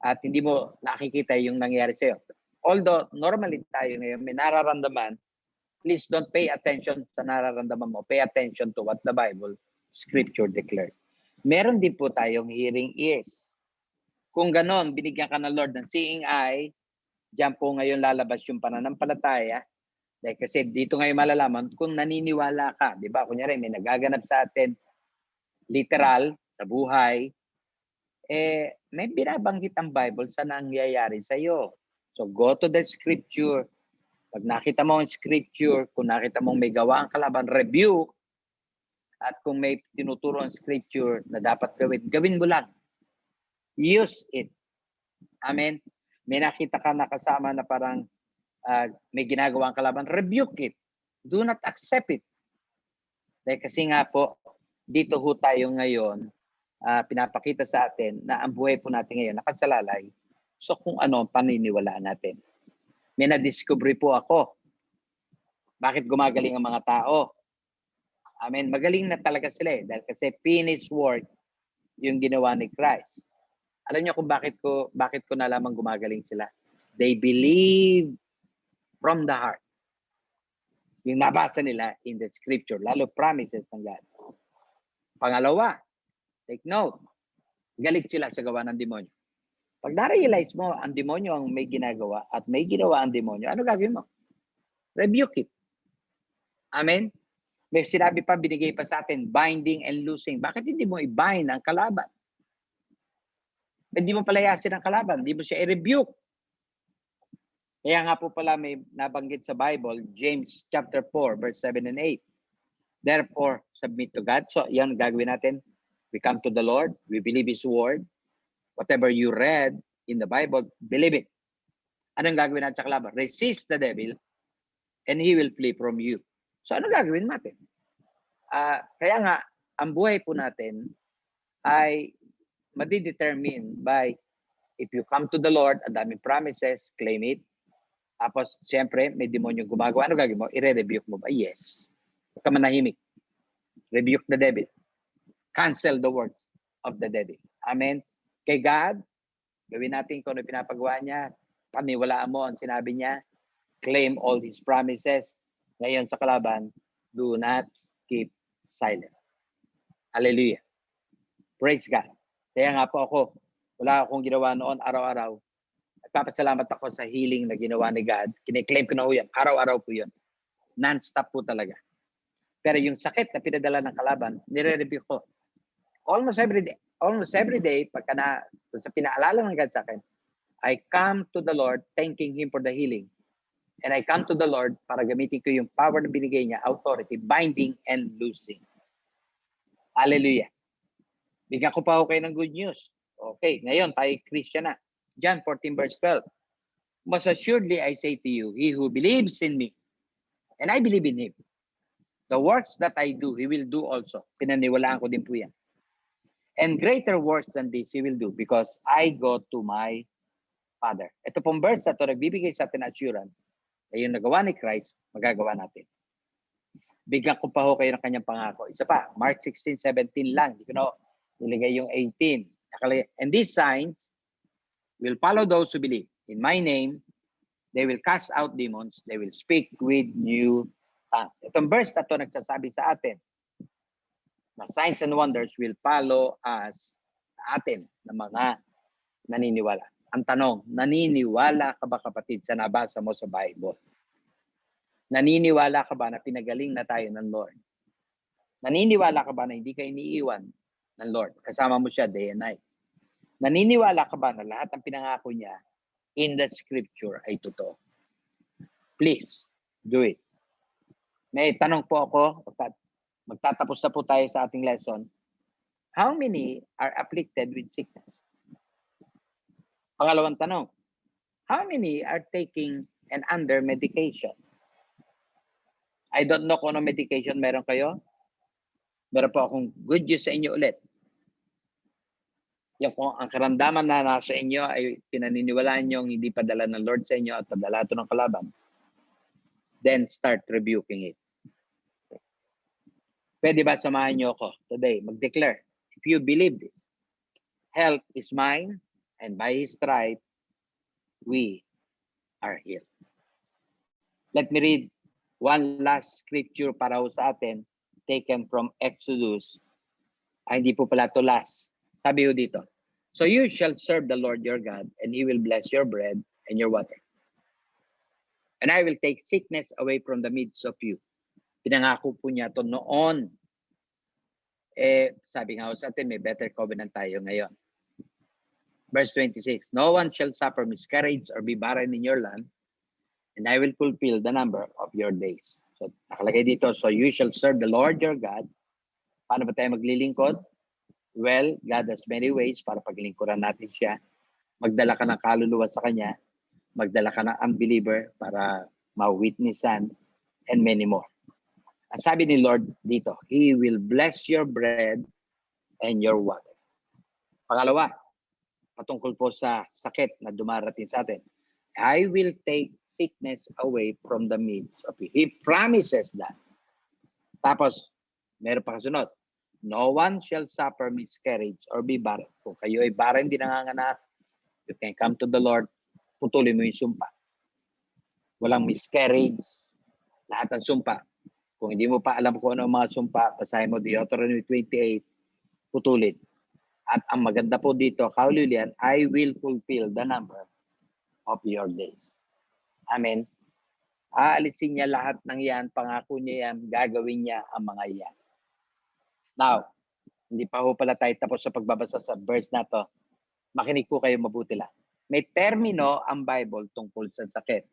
at hindi mo nakikita yung nangyayari sa'yo. Although, normally tayo ngayon, may nararamdaman, please don't pay attention sa nararamdaman mo. Pay attention to what the Bible, Scripture declares. Meron din po tayong hearing ears. Kung ganon, binigyan ka ng Lord ng seeing eye, diyan po ngayon lalabas yung pananampalataya. Dahil kasi dito ngayon malalaman kung naniniwala ka. Di ba? Kunyari, may nagaganap sa atin, literal, sa buhay, may binabanggit ang Bible sa nangyayari sa iyo. So go to the Scripture. Pag nakita mo ang Scripture, kung nakita mong may gawa ang kalaban, review. At kung may tinuturo ang Scripture na dapat gawin, gawin mo lang. Use it. Amen. May nakita ka na kasama na parang may ginagawa ang kalaban, rebuke it. Do not accept it. Dahil kasi nga po, dito ho tayo ngayon, pinapakita sa atin na ang buhay po natin ngayon nakasalalay. So kung ano ang paniniwalaan natin. May na-discover po ako. Bakit gumagaling ang mga tao? Amen. Magaling na talaga sila dahil kasi finished work yung ginawa ni Christ. Alam niyo kung bakit ko nalaman gumagaling sila? They believe from the heart. Yung nabasa nila in the Scripture, lalo promises ng God. Pangalawa, take note, galit sila sa gawa ng demonyo. Pag na-realize mo, ang demonyo ang may ginagawa at may ginawa ang demonyo, ano gagawin mo? Rebuke it. Amen? May sinabi pa, binigay pa sa atin, binding and loosing. Bakit hindi mo i-bind ang kalaban? Hindi mo palayasin ang kalaban, hindi mo siya i-rebuke. Kaya nga po pala may nabanggit sa Bible, James chapter 4, verse 7 and 8. Therefore, submit to God. So, yan gagawin natin. We come to the Lord. We believe His word. Whatever you read in the Bible, believe it. Anong gagawin natin sa kalaban? Resist the devil and he will flee from you. So, anong gagawin natin? Kaya nga, ang buhay po natin ay madidetermine by if you come to the Lord, ang daming promises, claim it. Tapos, siyempre, may demonyo gumagawa. Ano gagawin mo? I-rebuke mo ba? Yes. Huwag ka manahimik. Rebuke the devil. Cancel the words of the devil. Amen. Kay God, gawin natin kung ano pinapagawa niya. Paniwalaan mo ang sinabi niya. Claim all His promises. Ngayon sa kalaban, do not keep silent. Hallelujah. Praise God. Kaya nga po ako, wala akong ginawa noon araw-araw. Nagpapasalamat ako sa healing na ginawa ni God. Kine-claim ko na po yan. Araw-araw po yun. Non-stop po talaga. Pero yung sakit na pinadala ng kalaban, nire-review ko. Almost every day, pagka sa pinaalala ng God sa akin, I come to the Lord thanking Him for the healing. And I come to the Lord para gamitin ko yung power na binigay niya, authority, binding and loosing. Hallelujah. Bigyan ko pa ako kayo ng good news. Okay, ngayon tayo Christian na. John 14 verse 12. Most assuredly I say to you, he who believes in me, and I believe in him, the works that I do, he will do also. Pinaniwalaan ko din po yan. And greater works than this he will do because I go to my Father. Ito pong verse na ito, nagbibigay sa atin assurance na yung nagawa ni Christ, magagawa natin. Bigyan ko pa ho kayo ng kanyang pangako. Isa pa, Mark 16:17 lang. Hindi ko na nilagay yung 18. And these signs will follow those who believe. In my name, they will cast out demons. They will speak with new tongues. Itong verse na ito nagsasabi sa atin na signs and wonders will follow us sa atin na mga naniniwala. Ang tanong, naniniwala ka ba kapatid sa nabasa mo sa Bible? Naniniwala ka ba na pinagaling na tayo ng Lord? Naniniwala ka ba na hindi ka iniiwan ng Lord? Kasama mo siya day and night. Naniniwala ka ba na lahat ng pinangako niya in the Scripture ay totoo? Please, do it. May tanong po ako, magtatapos na po tayo sa ating lesson. How many are afflicted with sickness? Pangalawang tanong, how many are taking and under medication. I don't know kung ano medication meron kayo. Meron po akong good news sa inyo ulit. Yung kung ang karamdaman na nasa inyo ay pinaniniwalaan nyo hindi padala ng Lord sa inyo at padala ito ng kalaban, then start rebuking it. Pwede ba samahan nyo ako today? Mag-declare. If you believe this, health is mine, and by His stripe, we are healed. Let me read one last scripture para sa atin, taken from Exodus. Hindi po pala ito last. Sabi ho dito, so you shall serve the Lord your God, and He will bless your bread and your water. And I will take sickness away from the midst of you. Pinangako po niya ito noon. Sabi nga sa atin, may better covenant tayo ngayon. Verse 26, no one shall suffer miscarriage or be barren in your land, and I will fulfill the number of your days. So, nakalagay dito, so you shall serve the Lord your God. Paano ba tayo maglilingkod? Well, God has many ways para paglingkuran natin siya. Magdala ka ng kaluluwa sa Kanya. Magdala ka ng unbeliever para ma-witnessan and many more. Ang sabi ni Lord dito, He will bless your bread and your water. Pangalawa, patungkol po sa sakit na dumarating sa atin, I will take sickness away from the midst of you. He promises that. Tapos, meron pa kasunod, no one shall suffer miscarriage or be barren. Kung kayo ay barren, di nanganganak, you can come to the Lord, putulin mo yung sumpa. Walang miscarriage, lahat ng sumpa. Kung hindi mo pa alam kung ano ang mga sumpa, basahin mo Deuteronomy 28, putulin. At ang maganda po dito, kaulilan, I will fulfill the number of your days. Amen. Aalisin niya lahat ng yan, pangako niya yan, gagawin niya ang mga yan. Now, hindi pa ho pala tayo tapos sa pagbabasa sa verse na to. Makinig po kayo mabuti lang. May termino ang Bible tungkol sa sakit.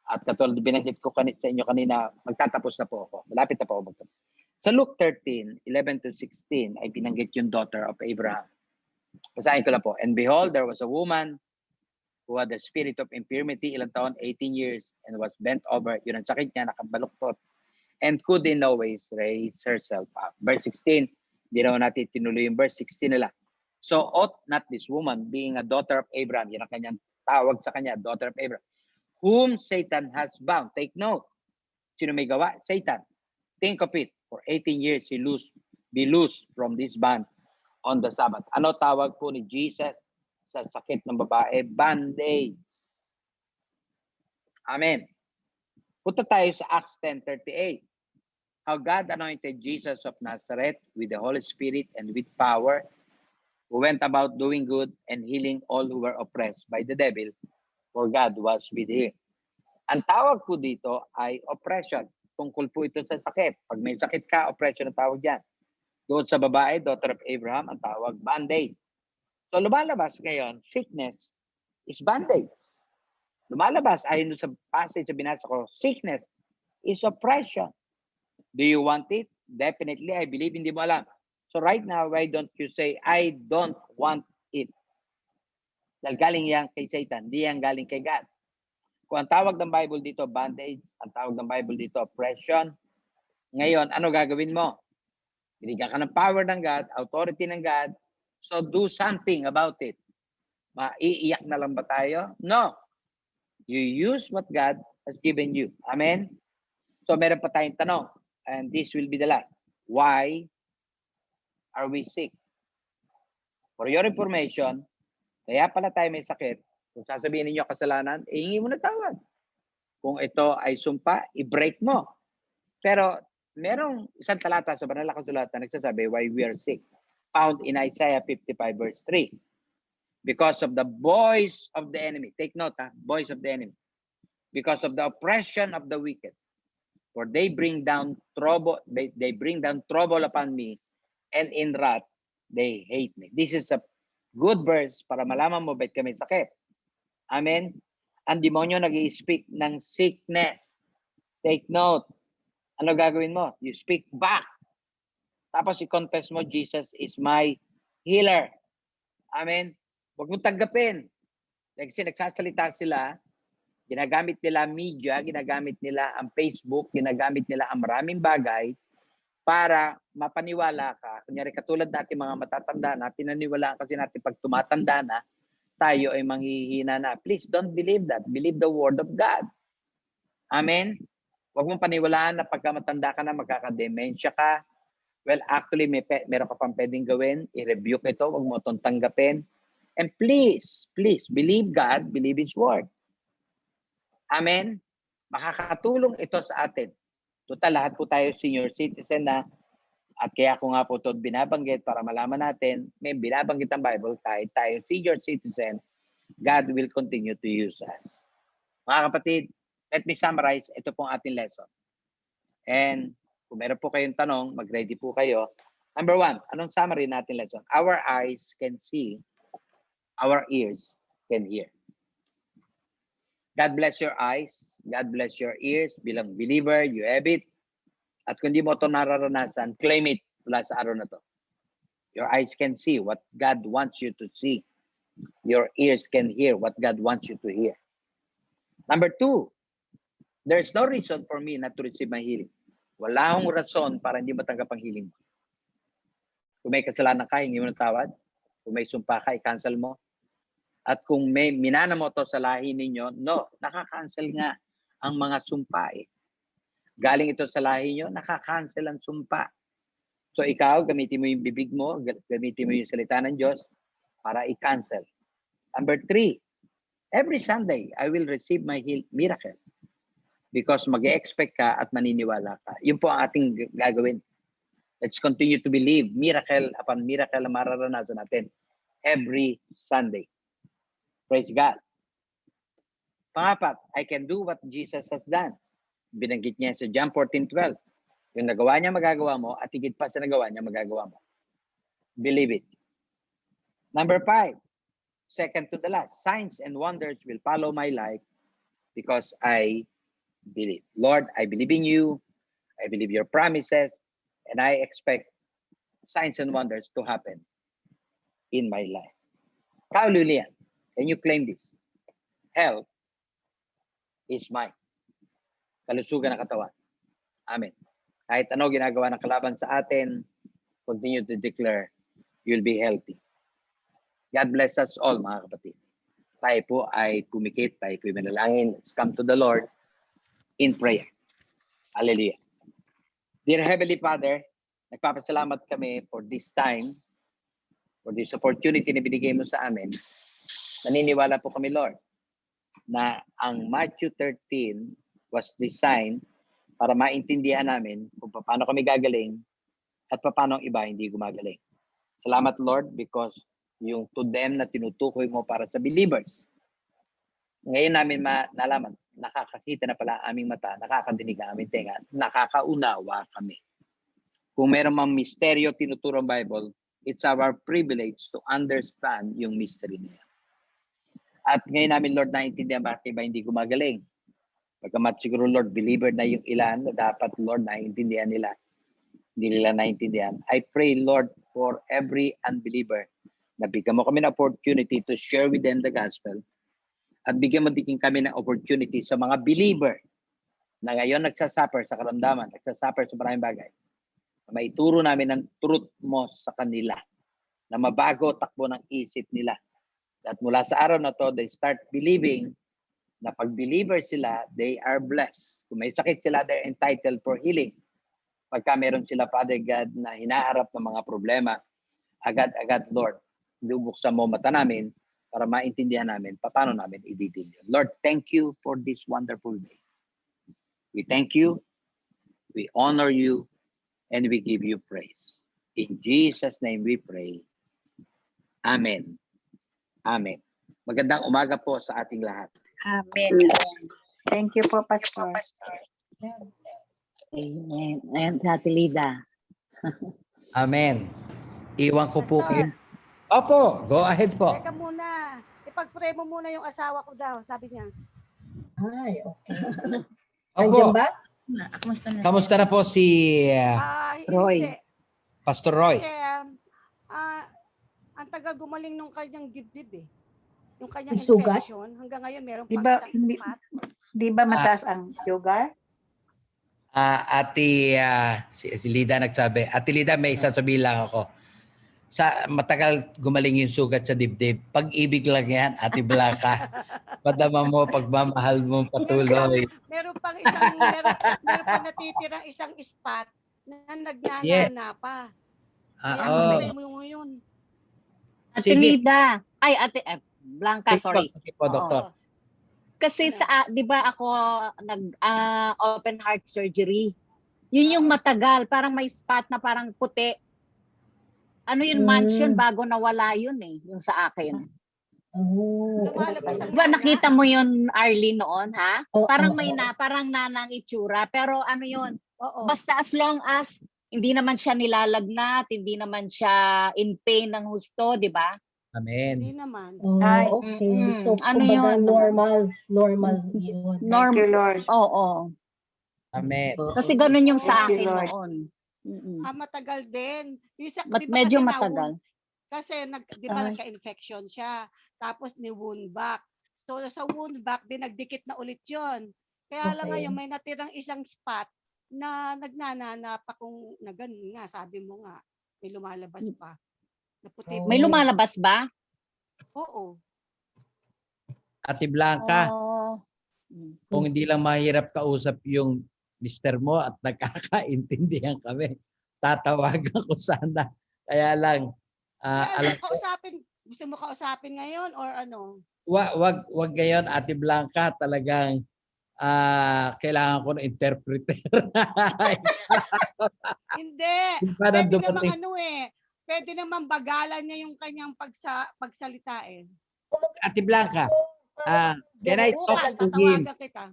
At katulad binanggit ko sa inyo kanina, magtatapos na po ako. Malapit na po ako magtapos. Sa Luke 13:11-16 ay binanggit yung daughter of Abraham. Basahin ko lang po. And behold, there was a woman who had the spirit of infirmity, ilang taon, 18 years, and was bent over. Yun ang sakit niya, nakabaluktot, and could in no ways raise herself up. Verse 16, di raw natin tinuloy yung verse 16 nila. So ought not this woman, being a daughter of Abraham, yun ang kanyang tawag sa kanya, daughter of Abraham, whom Satan has bound. Take note. Sino may gawa? Satan. Think of it. For 18 years, he be loose from this bond on the Sabbath. Ano tawag po ni Jesus sa sakit ng babae? Band-aid. Amen. Punta tayo sa Acts 10:38. How God anointed Jesus of Nazareth with the Holy Spirit and with power, who went about doing good and healing all who were oppressed by the devil, for God was with him. Ang tawag po dito ay oppression. Tungkol po ito sa sakit. Pag may sakit ka, oppression ang tawag yan. Doon sa babae, daughter of Abraham, ang tawag band-aid. So lumalabas ngayon, sickness is band-aid. Lumalabas, ayon sa passage sa binasa ko, sickness is oppression. Do you want it? Definitely, I believe hindi mo alam. So right now, why don't you say, I don't want it? Dahil galing yan kay Satan, di yan galing kay God. Kung ang tawag ng Bible dito, band-aid, ang tawag ng Bible dito, oppression, ngayon, ano gagawin mo? Binigyan ka ng power ng God, authority ng God, so do something about it. Maiiyak na lang ba tayo? No. You use what God has given you. Amen? So meron pa tayong tanong, and this will be the last. Why are we sick? For your information, kaya pala tayo may sakit, kung sasabihin ninyo kasalanan, ihingi mo na tawad. Kung ito ay sumpa, i-break mo. Pero merong isang talata sa Banal na Kasulatan nagsasabi why we are sick. Found in Isaiah 55 verse 3. Because of the voice of the enemy. Take note, voice of the enemy. Because of the oppression of the wicked. For they bring down trouble upon me, and in wrath they hate me. This is a good verse para malaman mo ba't kami sakit. Amen? Ang demonyo nag-i-speak ng sickness. Take note. Ano gagawin mo? You speak back. Tapos i-confess mo, Jesus is my healer. Amen? Huwag mo tanggapin. Kasi nagsasalita sila, Ginagamit nila media, ginagamit nila ang Facebook, ginagamit nila ang maraming bagay para mapaniwala ka. Kunyari katulad natin mga matatanda na, pinaniwalaan kasi natin pag tumatanda na, tayo ay manghihina na. Please don't believe that. Believe the word of God. Amen? Huwag mong paniwalaan na pagka matanda ka na, magkakademensya ka. Well, actually, meron ka pang pwedeng gawin. I-rebuke ito. Huwag mo itong tanggapin. And please, believe God, believe His word. Amen? Makakatulong ito sa atin. Total, lahat po tayo senior citizen na, at kaya ako nga po ito binabanggit para malaman natin, may binabanggit ang Bible, kahit tayo senior citizen, God will continue to use us. Mga kapatid, let me summarize, ito pong ating lesson. And kung meron po kayong tanong, mag-ready po kayo. Number 1, anong summary natin lesson? Our eyes can see, our ears can hear. God bless your eyes. God bless your ears. Bilang believer, you have it. At kung di mo ito nararanasan, claim it mula sa araw na to. Your eyes can see what God wants you to see. Your ears can hear what God wants you to hear. Number 2, there's no reason for me not to receive my healing. Wala akong rason para hindi matanggap ang healing mo. Kung may kasalanan ka, hingi mo ng tawad. Kung may sumpa ka, i-cancel mo. At kung may minana mo to sa lahi ninyo, no, nakakancel nga ang mga sumpa eh. Galing ito sa lahi nyo, nakakancel ang sumpa. So ikaw, gamitin mo yung bibig mo, gamitin mo yung salita ng Diyos para i-cancel. Number 3, every Sunday, I will receive my miracle. Because mag-expect ka at maniniwala ka. Yun po ang ating gagawin. Let's continue to believe miracle upon miracle na mararanasan natin every Sunday. Praise God. Pangapat, I can do what Jesus has done. Binanggit niya sa John 14:12. Yung nagawa niya, magagawa mo, at higit pa sa nagawa niya, magagawa mo. Believe it. Number 5, second to the last, signs and wonders will follow my life because I believe. Lord, I believe in you. I believe your promises. And I expect signs and wonders to happen in my life. Kyle Lilian, can you claim this? Health is mine. Kalusugan ng katawan. Amen. Kahit ano ginagawa ng kalaban sa atin, continue to declare, you'll be healthy. God bless us all, mga kapatid. Tayo po ay pumikit, tayo po ay manalangin. Let's come to the Lord in prayer. Hallelujah. Dear Heavenly Father, nagpapasalamat kami for this time, for this opportunity na binigay mo sa amin. Naniniwala po kami, Lord, na ang Matthew 13 was designed para maintindihan namin kung paano kami gagaling at paano ang iba hindi gumagaling. Salamat, Lord, because yung to them na tinutukoy mo para sa believers, ngayon namin nalaman, nakakakita na pala aming mata, nakakadinig ang aming tenga, nakakaunawa kami. Kung meron mang misteryo tinuturo ang Bible, it's our privilege to understand yung mystery niya. At ngayon namin, Lord, naintindihan bakit iba hindi gumagaling. Pagkamat siguro, Lord, believer na yung ilan na dapat, Lord, naintindihan nila. Hindi nila naintindihan. I pray, Lord, for every unbeliever na bigyan mo kami ng opportunity to share with them the gospel at bigyan mo din kami ng opportunity sa mga believer na ngayon nagsasuffer sa karamdaman, nagsasuffer sa maraming bagay. Maituro namin ang truth mo sa kanila na mabago takbo ng isip nila. At mula sa araw na to, they start believing na pag believer sila, they are blessed. Kung may sakit sila, they're entitled for healing. Pagka meron sila, Father God, na hinaharap ng mga problema, agad-agad, Lord, bubuksan mo mata namin para maintindihan namin paano namin i-deal. Lord, thank you for this wonderful day. We thank you, we honor you, and we give you praise. In Jesus' name we pray. Amen. Amen. Magandang umaga po sa ating lahat. Amen. Thank you po, Pastor. Amen. Ayan sa Ate Lida. Amen. Iwan ko po Pastor. kayo. Opo, go ahead po. Teka muna. Ipag-pray mo muna yung asawa ko daw, sabi niya. Ay, okay. Opo. Nandiyan ba? Kamusta na po si Roy. Hindi. Pastor Roy? Kasi, ang tagal gumaling nung kanyang dibdib eh. yung kanyang May sugat? infection. Hanggang ngayon, meron Di pang ba, isang hindi, spot. di ba Ah. mataas ang sugar? Si Lida nagsabi. Ate Lida, may sasabihin lang ako. Sa matagal gumaling yung sugat sa dibdib. Pag-ibig lang yan, Ate Blanca. Padama mo, pagmamahal mo patuloy. Meron pang natitirang isang spot na nagnanana pa. Kaya Oo. pray mo yun. Ate Sige. Lida. Ay, Blanca, sorry. Sige po, doktor. Kasi di ba ako open heart surgery? Yun yung matagal, parang may spot na parang puti. Ano yun, months yun bago nawala yun yung sa akin. Oh, Lumalabas ang Di ba nana. nakita mo yun, Arlene, noon, ha? Oo, Parang oo. parang nanang itsura. Pero ano yun, Oo. basta as long as hindi naman siya nilalagnat, hindi naman siya in pain ng husto, di ba? Hindi Amen. naman. Oh, Ay, okay. So, ano kumbaga yun? normal yun. Thank you, Lord. Oo. Amen. Kasi ganun yung sa Thank you, akin Lord. noon. Matagal din. Yung di ba Medyo kasi matagal. Kasi di ba nagka-infection siya. Tapos ni wound vac. So sa wound vac, nagdikit na ulit yon. Kaya lang Okay. ngayon may natirang isang spot na nagnanana pa kung na ganun nga, sabi mo nga, may lumalabas pa. Na puti. May lumalabas ba? Oo. Ate Blanca, Oo. kung hindi lang mahirap kausap yung mister mo at nagkakaintindihan kami, tatawagan ko sana. Kaya lang, alam ko, Gusto mo kausapin ngayon or ano? wag ngayon, Ate Blanca, talagang kailangan ko ng interpreter. Hindi. Parang Pwede naman dumating. pwede naman bagalan niya yung kanyang pagsalita eh. Ate Blanca, can I Bukas, talk to him? tatawagan kita.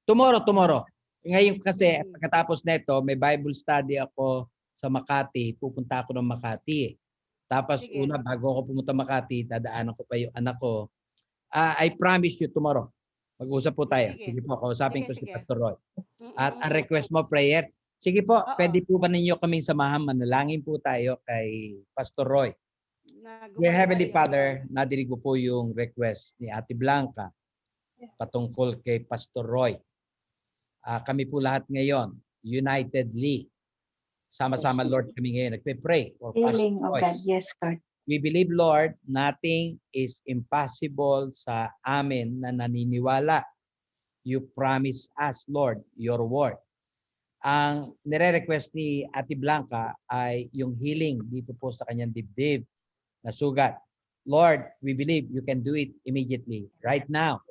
Tomorrow. Ngayon kasi, pagkatapos nito, may Bible study ako sa Makati. Pupunta ako ng Makati. Tapos Sige. una, bago ako pumunta Makati, dadaanan ko pa yung anak ko. I promise you tomorrow. Mag-usap po tayo. Sige. Sige po, kausapin ko si Sige. Pastor Roy. At ang request mo, prayer. Sige po, Oo. pwede po ba ninyo kaming samahan? Manalangin po tayo kay Pastor Roy. Dear Heavenly Father, nadinig mo po yung request ni Ate Blanca patungkol kay Pastor Roy. Kami po lahat ngayon, unitedly, sama-sama Lord kami ngayon, nagpe-pray for Pastor Healing, oh Roy. God. Yes, Lord. We believe, Lord, nothing is impossible sa amin na naniniwala. You promise us, Lord, your word. Ang nire-request ni Ate Blanca ay yung healing dito po sa kanyang dibdib na sugat. Lord, we believe you can do it immediately, right now.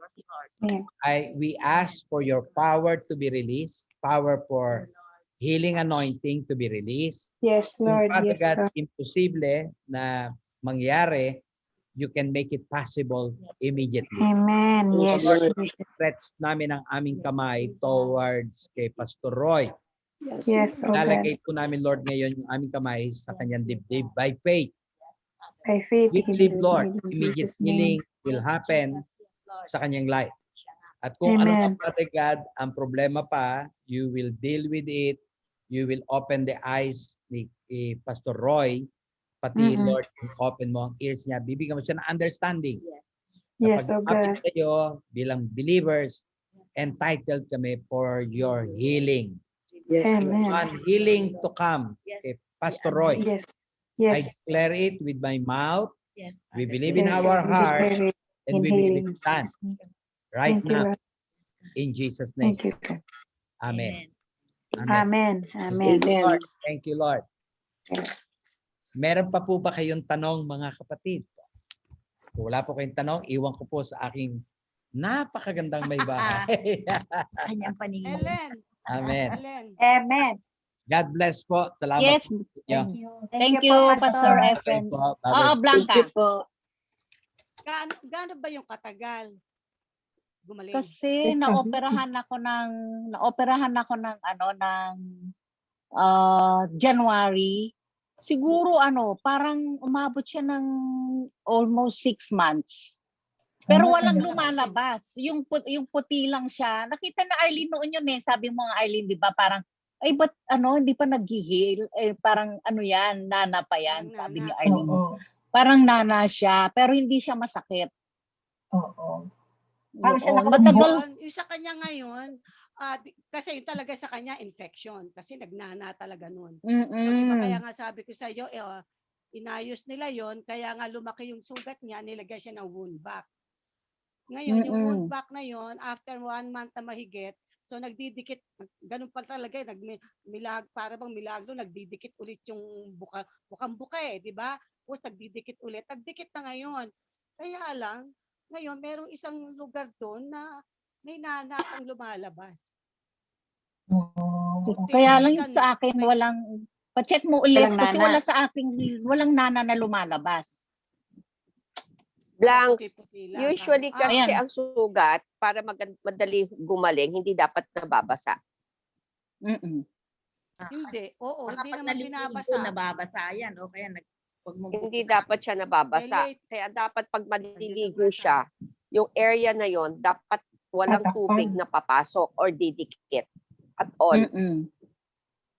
Amen. We ask for your power to be released, power for healing anointing to be released. Yes, Lord. Father Yes, God, Lord. imposible na mangyari, you can make it possible immediately. Amen. Yes. Lord, stretch namin ang aming kamay towards kay Pastor Roy. Yes, oh God. Lalagay po namin, Lord, ngayon yung aming kamay sa kanyang dibdib by faith. By faith, We believe, Lord, in immediate Jesus' name. healing will happen sa kanyang life. At kung ano Amen. pa, Father God, ang problema pa, you will deal with it. You will open the eyes ni Pastor Roy, pati Lord, open mo ang ears niya. Bibigyan mo siya ng understanding. Yes, Kapag oh God. kapit kayo bilang believers, entitled kami for your healing. Amen. On healing to come kay Pastor Roy. Yes. I Yes. declare it with my mouth. We believe in Yes. our We heart declare it and in we believe healing. it done right Thank you, now Lord. in Jesus' name. Thank you, God. Amen. Amen. Amen. Amen. Lord, thank you, Lord. Meron pa po ba kayong tanong, mga kapatid? Kung wala po kayong tanong, iwan ko po sa aking napakagandang may bahay. Kanyang paningin. Ellen. Amen. Ellen. Amen. God bless po. Salamat Yes. po sa inyo. Thank you, Pastor Bye-bye Efren. po. Oo, Bye-bye. Blanca. Gaano ba yung katagal? Gumaling. Kasi naoperahan ako ng January. Siguro parang umabot siya ng almost 6 months. Pero walang lumalabas. Yung puti lang siya. Nakita na Arlene noon yun eh. Sabi mo nga Arlene, di ba? Parang, ba't hindi pa nag-heal? Parang yan, nana pa yan. Parang Sabi nana. ni Arlene. Oo. Parang nana siya, pero hindi siya masakit. Oo. Parang siya Oo, nakatagal. matagal. Yung sa kanya ngayon, kasi yung talaga sa kanya infection kasi nagnana talaga nun. So di ba kaya nga sabi ko sa iyo, inayos nila yon kaya nga lumaki yung sugat niya, nilagay siya ng wound vac. Ngayon, yung wound vac na yon after 1 month na mahigit, so nagdidikit, ganun pa talaga, para bang milagro, nagdidikit ulit yung bukang-buka di ba? Tapos nagdidikit ulit, nagdikit na ngayon. Kaya lang, ngayon, merong isang lugar doon na may nana ang lumalabas. Oo. Kaya lang yung Minsan, sa akin walang, pa-check mo ulit Walang kasi nana. wala sa akin, walang nana na lumalabas. Blanks, puti-puti lang. usually kasi Ayan. ang sugat, para madali gumaling, hindi dapat nababasa. Hindi, oo, Baka hindi pag naman naliligo, binabasa. nababasa yan. O kaya pag Hindi dapat siya nababasa. Late. Kaya dapat pag maliligo nabasa. siya, yung area na yon dapat walang Tatakpan. tubig na papasok or didikit at all.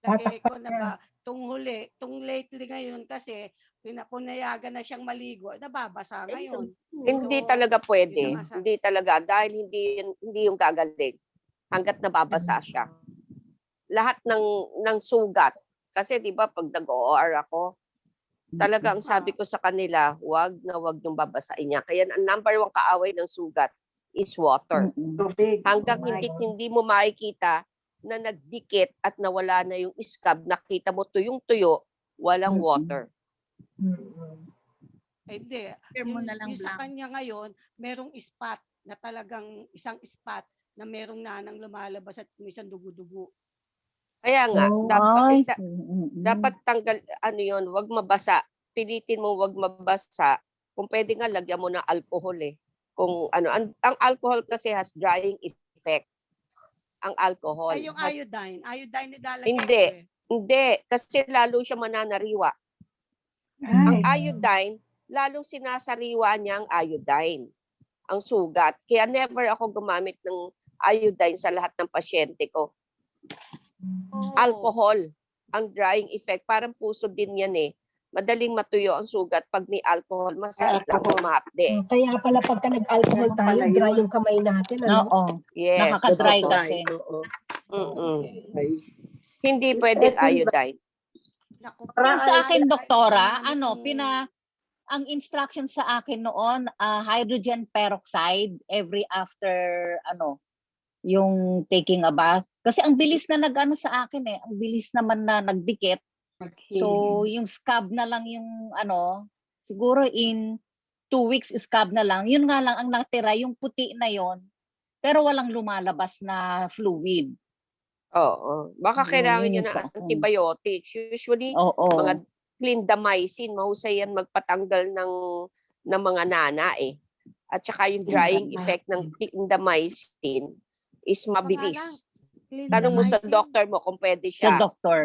Lagi ko na ba, tung lately ngayon kasi, pinapunayagan na siyang maligo, nababasa ngayon. Hindi So, talaga pwede. yun na nga Hindi talaga. Dahil hindi yung gagaling. Hanggat nababasa siya. Lahat ng sugat. Kasi di ba pag nag-OR ako, talagang sabi ko sa kanila, wag yung babasain niya. Kaya ang number 1 kaaway ng sugat is water. Tubig. Hanggang Oh my hindi mo makikita na nagdikit at nawala na yung scab, nakita mo tuyong-tuyo, walang water. Hindi. Share mo na lang, Yung sa Blanc. kanya ngayon, merong spot na talagang isang spot na merong nanang lumalabas at may isang dugo-dugo. Kaya nga, Oh, dapat tanggal, yon, wag mabasa. Pilitin mo wag mabasa. Kung pwede nga, lagyan mo ng alcohol Kung ang alcohol kasi has drying effect. Ang alcohol. Ay, yung has- iodine. Iodine nilalagay Hindi. ko Hindi, kasi lalo siya mananariwa. Ang iodine, lalong sinasariwa niya ang iodine, ang sugat. Kaya never ako gumamit ng iodine sa lahat ng pasyente ko. Oo. Alcohol, ang drying effect. Parang puso din yan Madaling matuyo ang sugat pag may alcohol. Masakit lang humahapde. Kaya pala pagka nag-alcohol Ganun tayo, pala dry yun. yung kamay natin, ano? Oo. Yes. Nakaka-dry oo. kasi. Hindi pwedeng iodine. Naku, Yung sa akin, ay, doktora, ginamit ang instruction sa akin noon, hydrogen peroxide every after, yung taking a bath. Kasi ang bilis na nag-ano sa akin ang bilis naman na nagdikit. So, yung scab na lang yung siguro in 2 weeks scab na lang. Yun nga lang ang natira, yung puti na yon, pero walang lumalabas na fluid. Oo. Baka Yun, kailangan yun nyo yung ng sa akin. antibiotics. Usually, Oo. mga clindamycin, mahusay yan magpatanggal ng mga nana At saka yung drying effect ng clindamycin is mabilis. Tanong mo sa clindamycin. doctor mo kung pwede Sa siya. doktor.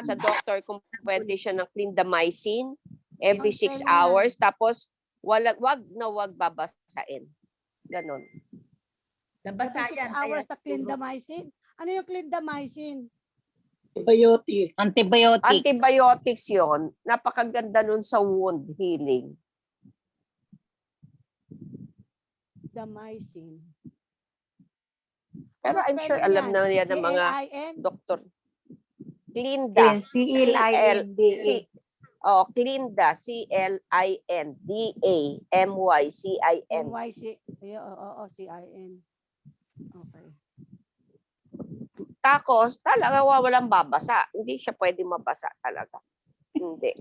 Sa doctor kung pwede siya ng clindamycin every 6 Counseling yan. hours. Tapos, wag babasain. Ganon. Nabasa Every 6 yan. hours Kaya na clindamycin. Ano yung clindamycin? Antibiotic. Antibiotics yon, napakaganda nun sa wound healing. Clindamycin. Pero I'm sure alam na yan ng mga C-L-I-N? doktor. Clinda. C-L-I-N-D. Clinda. C-L-I-N-D-A-M-Y-C-I-N. NYC. Oo, C-I-N. Okay. Tapos, talaga walang babasa. Hindi siya pwede mabasa talaga. Hindi.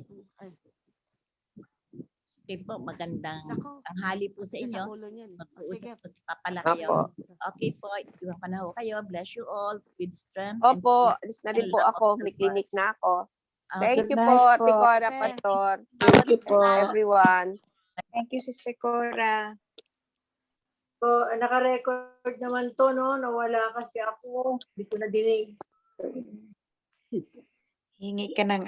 okay po, magandang Nako. tanghali po sa Sa inyo. ulo niyan. Sige. Mag-uusap po pala Opo. kayo. Okay po, iwan ko na ho kayo. Bless you all with strength. Opo, alis na rin po ako. May clinic na ako. Thank Good you night po, po. Ate Cora, Okay. Pastor. Thank you po. Everyone. Thank you, Sister Cora. So, naka-record naman to, no? Nawala kasi ako. Hindi ko na dinig. Hingi ka ng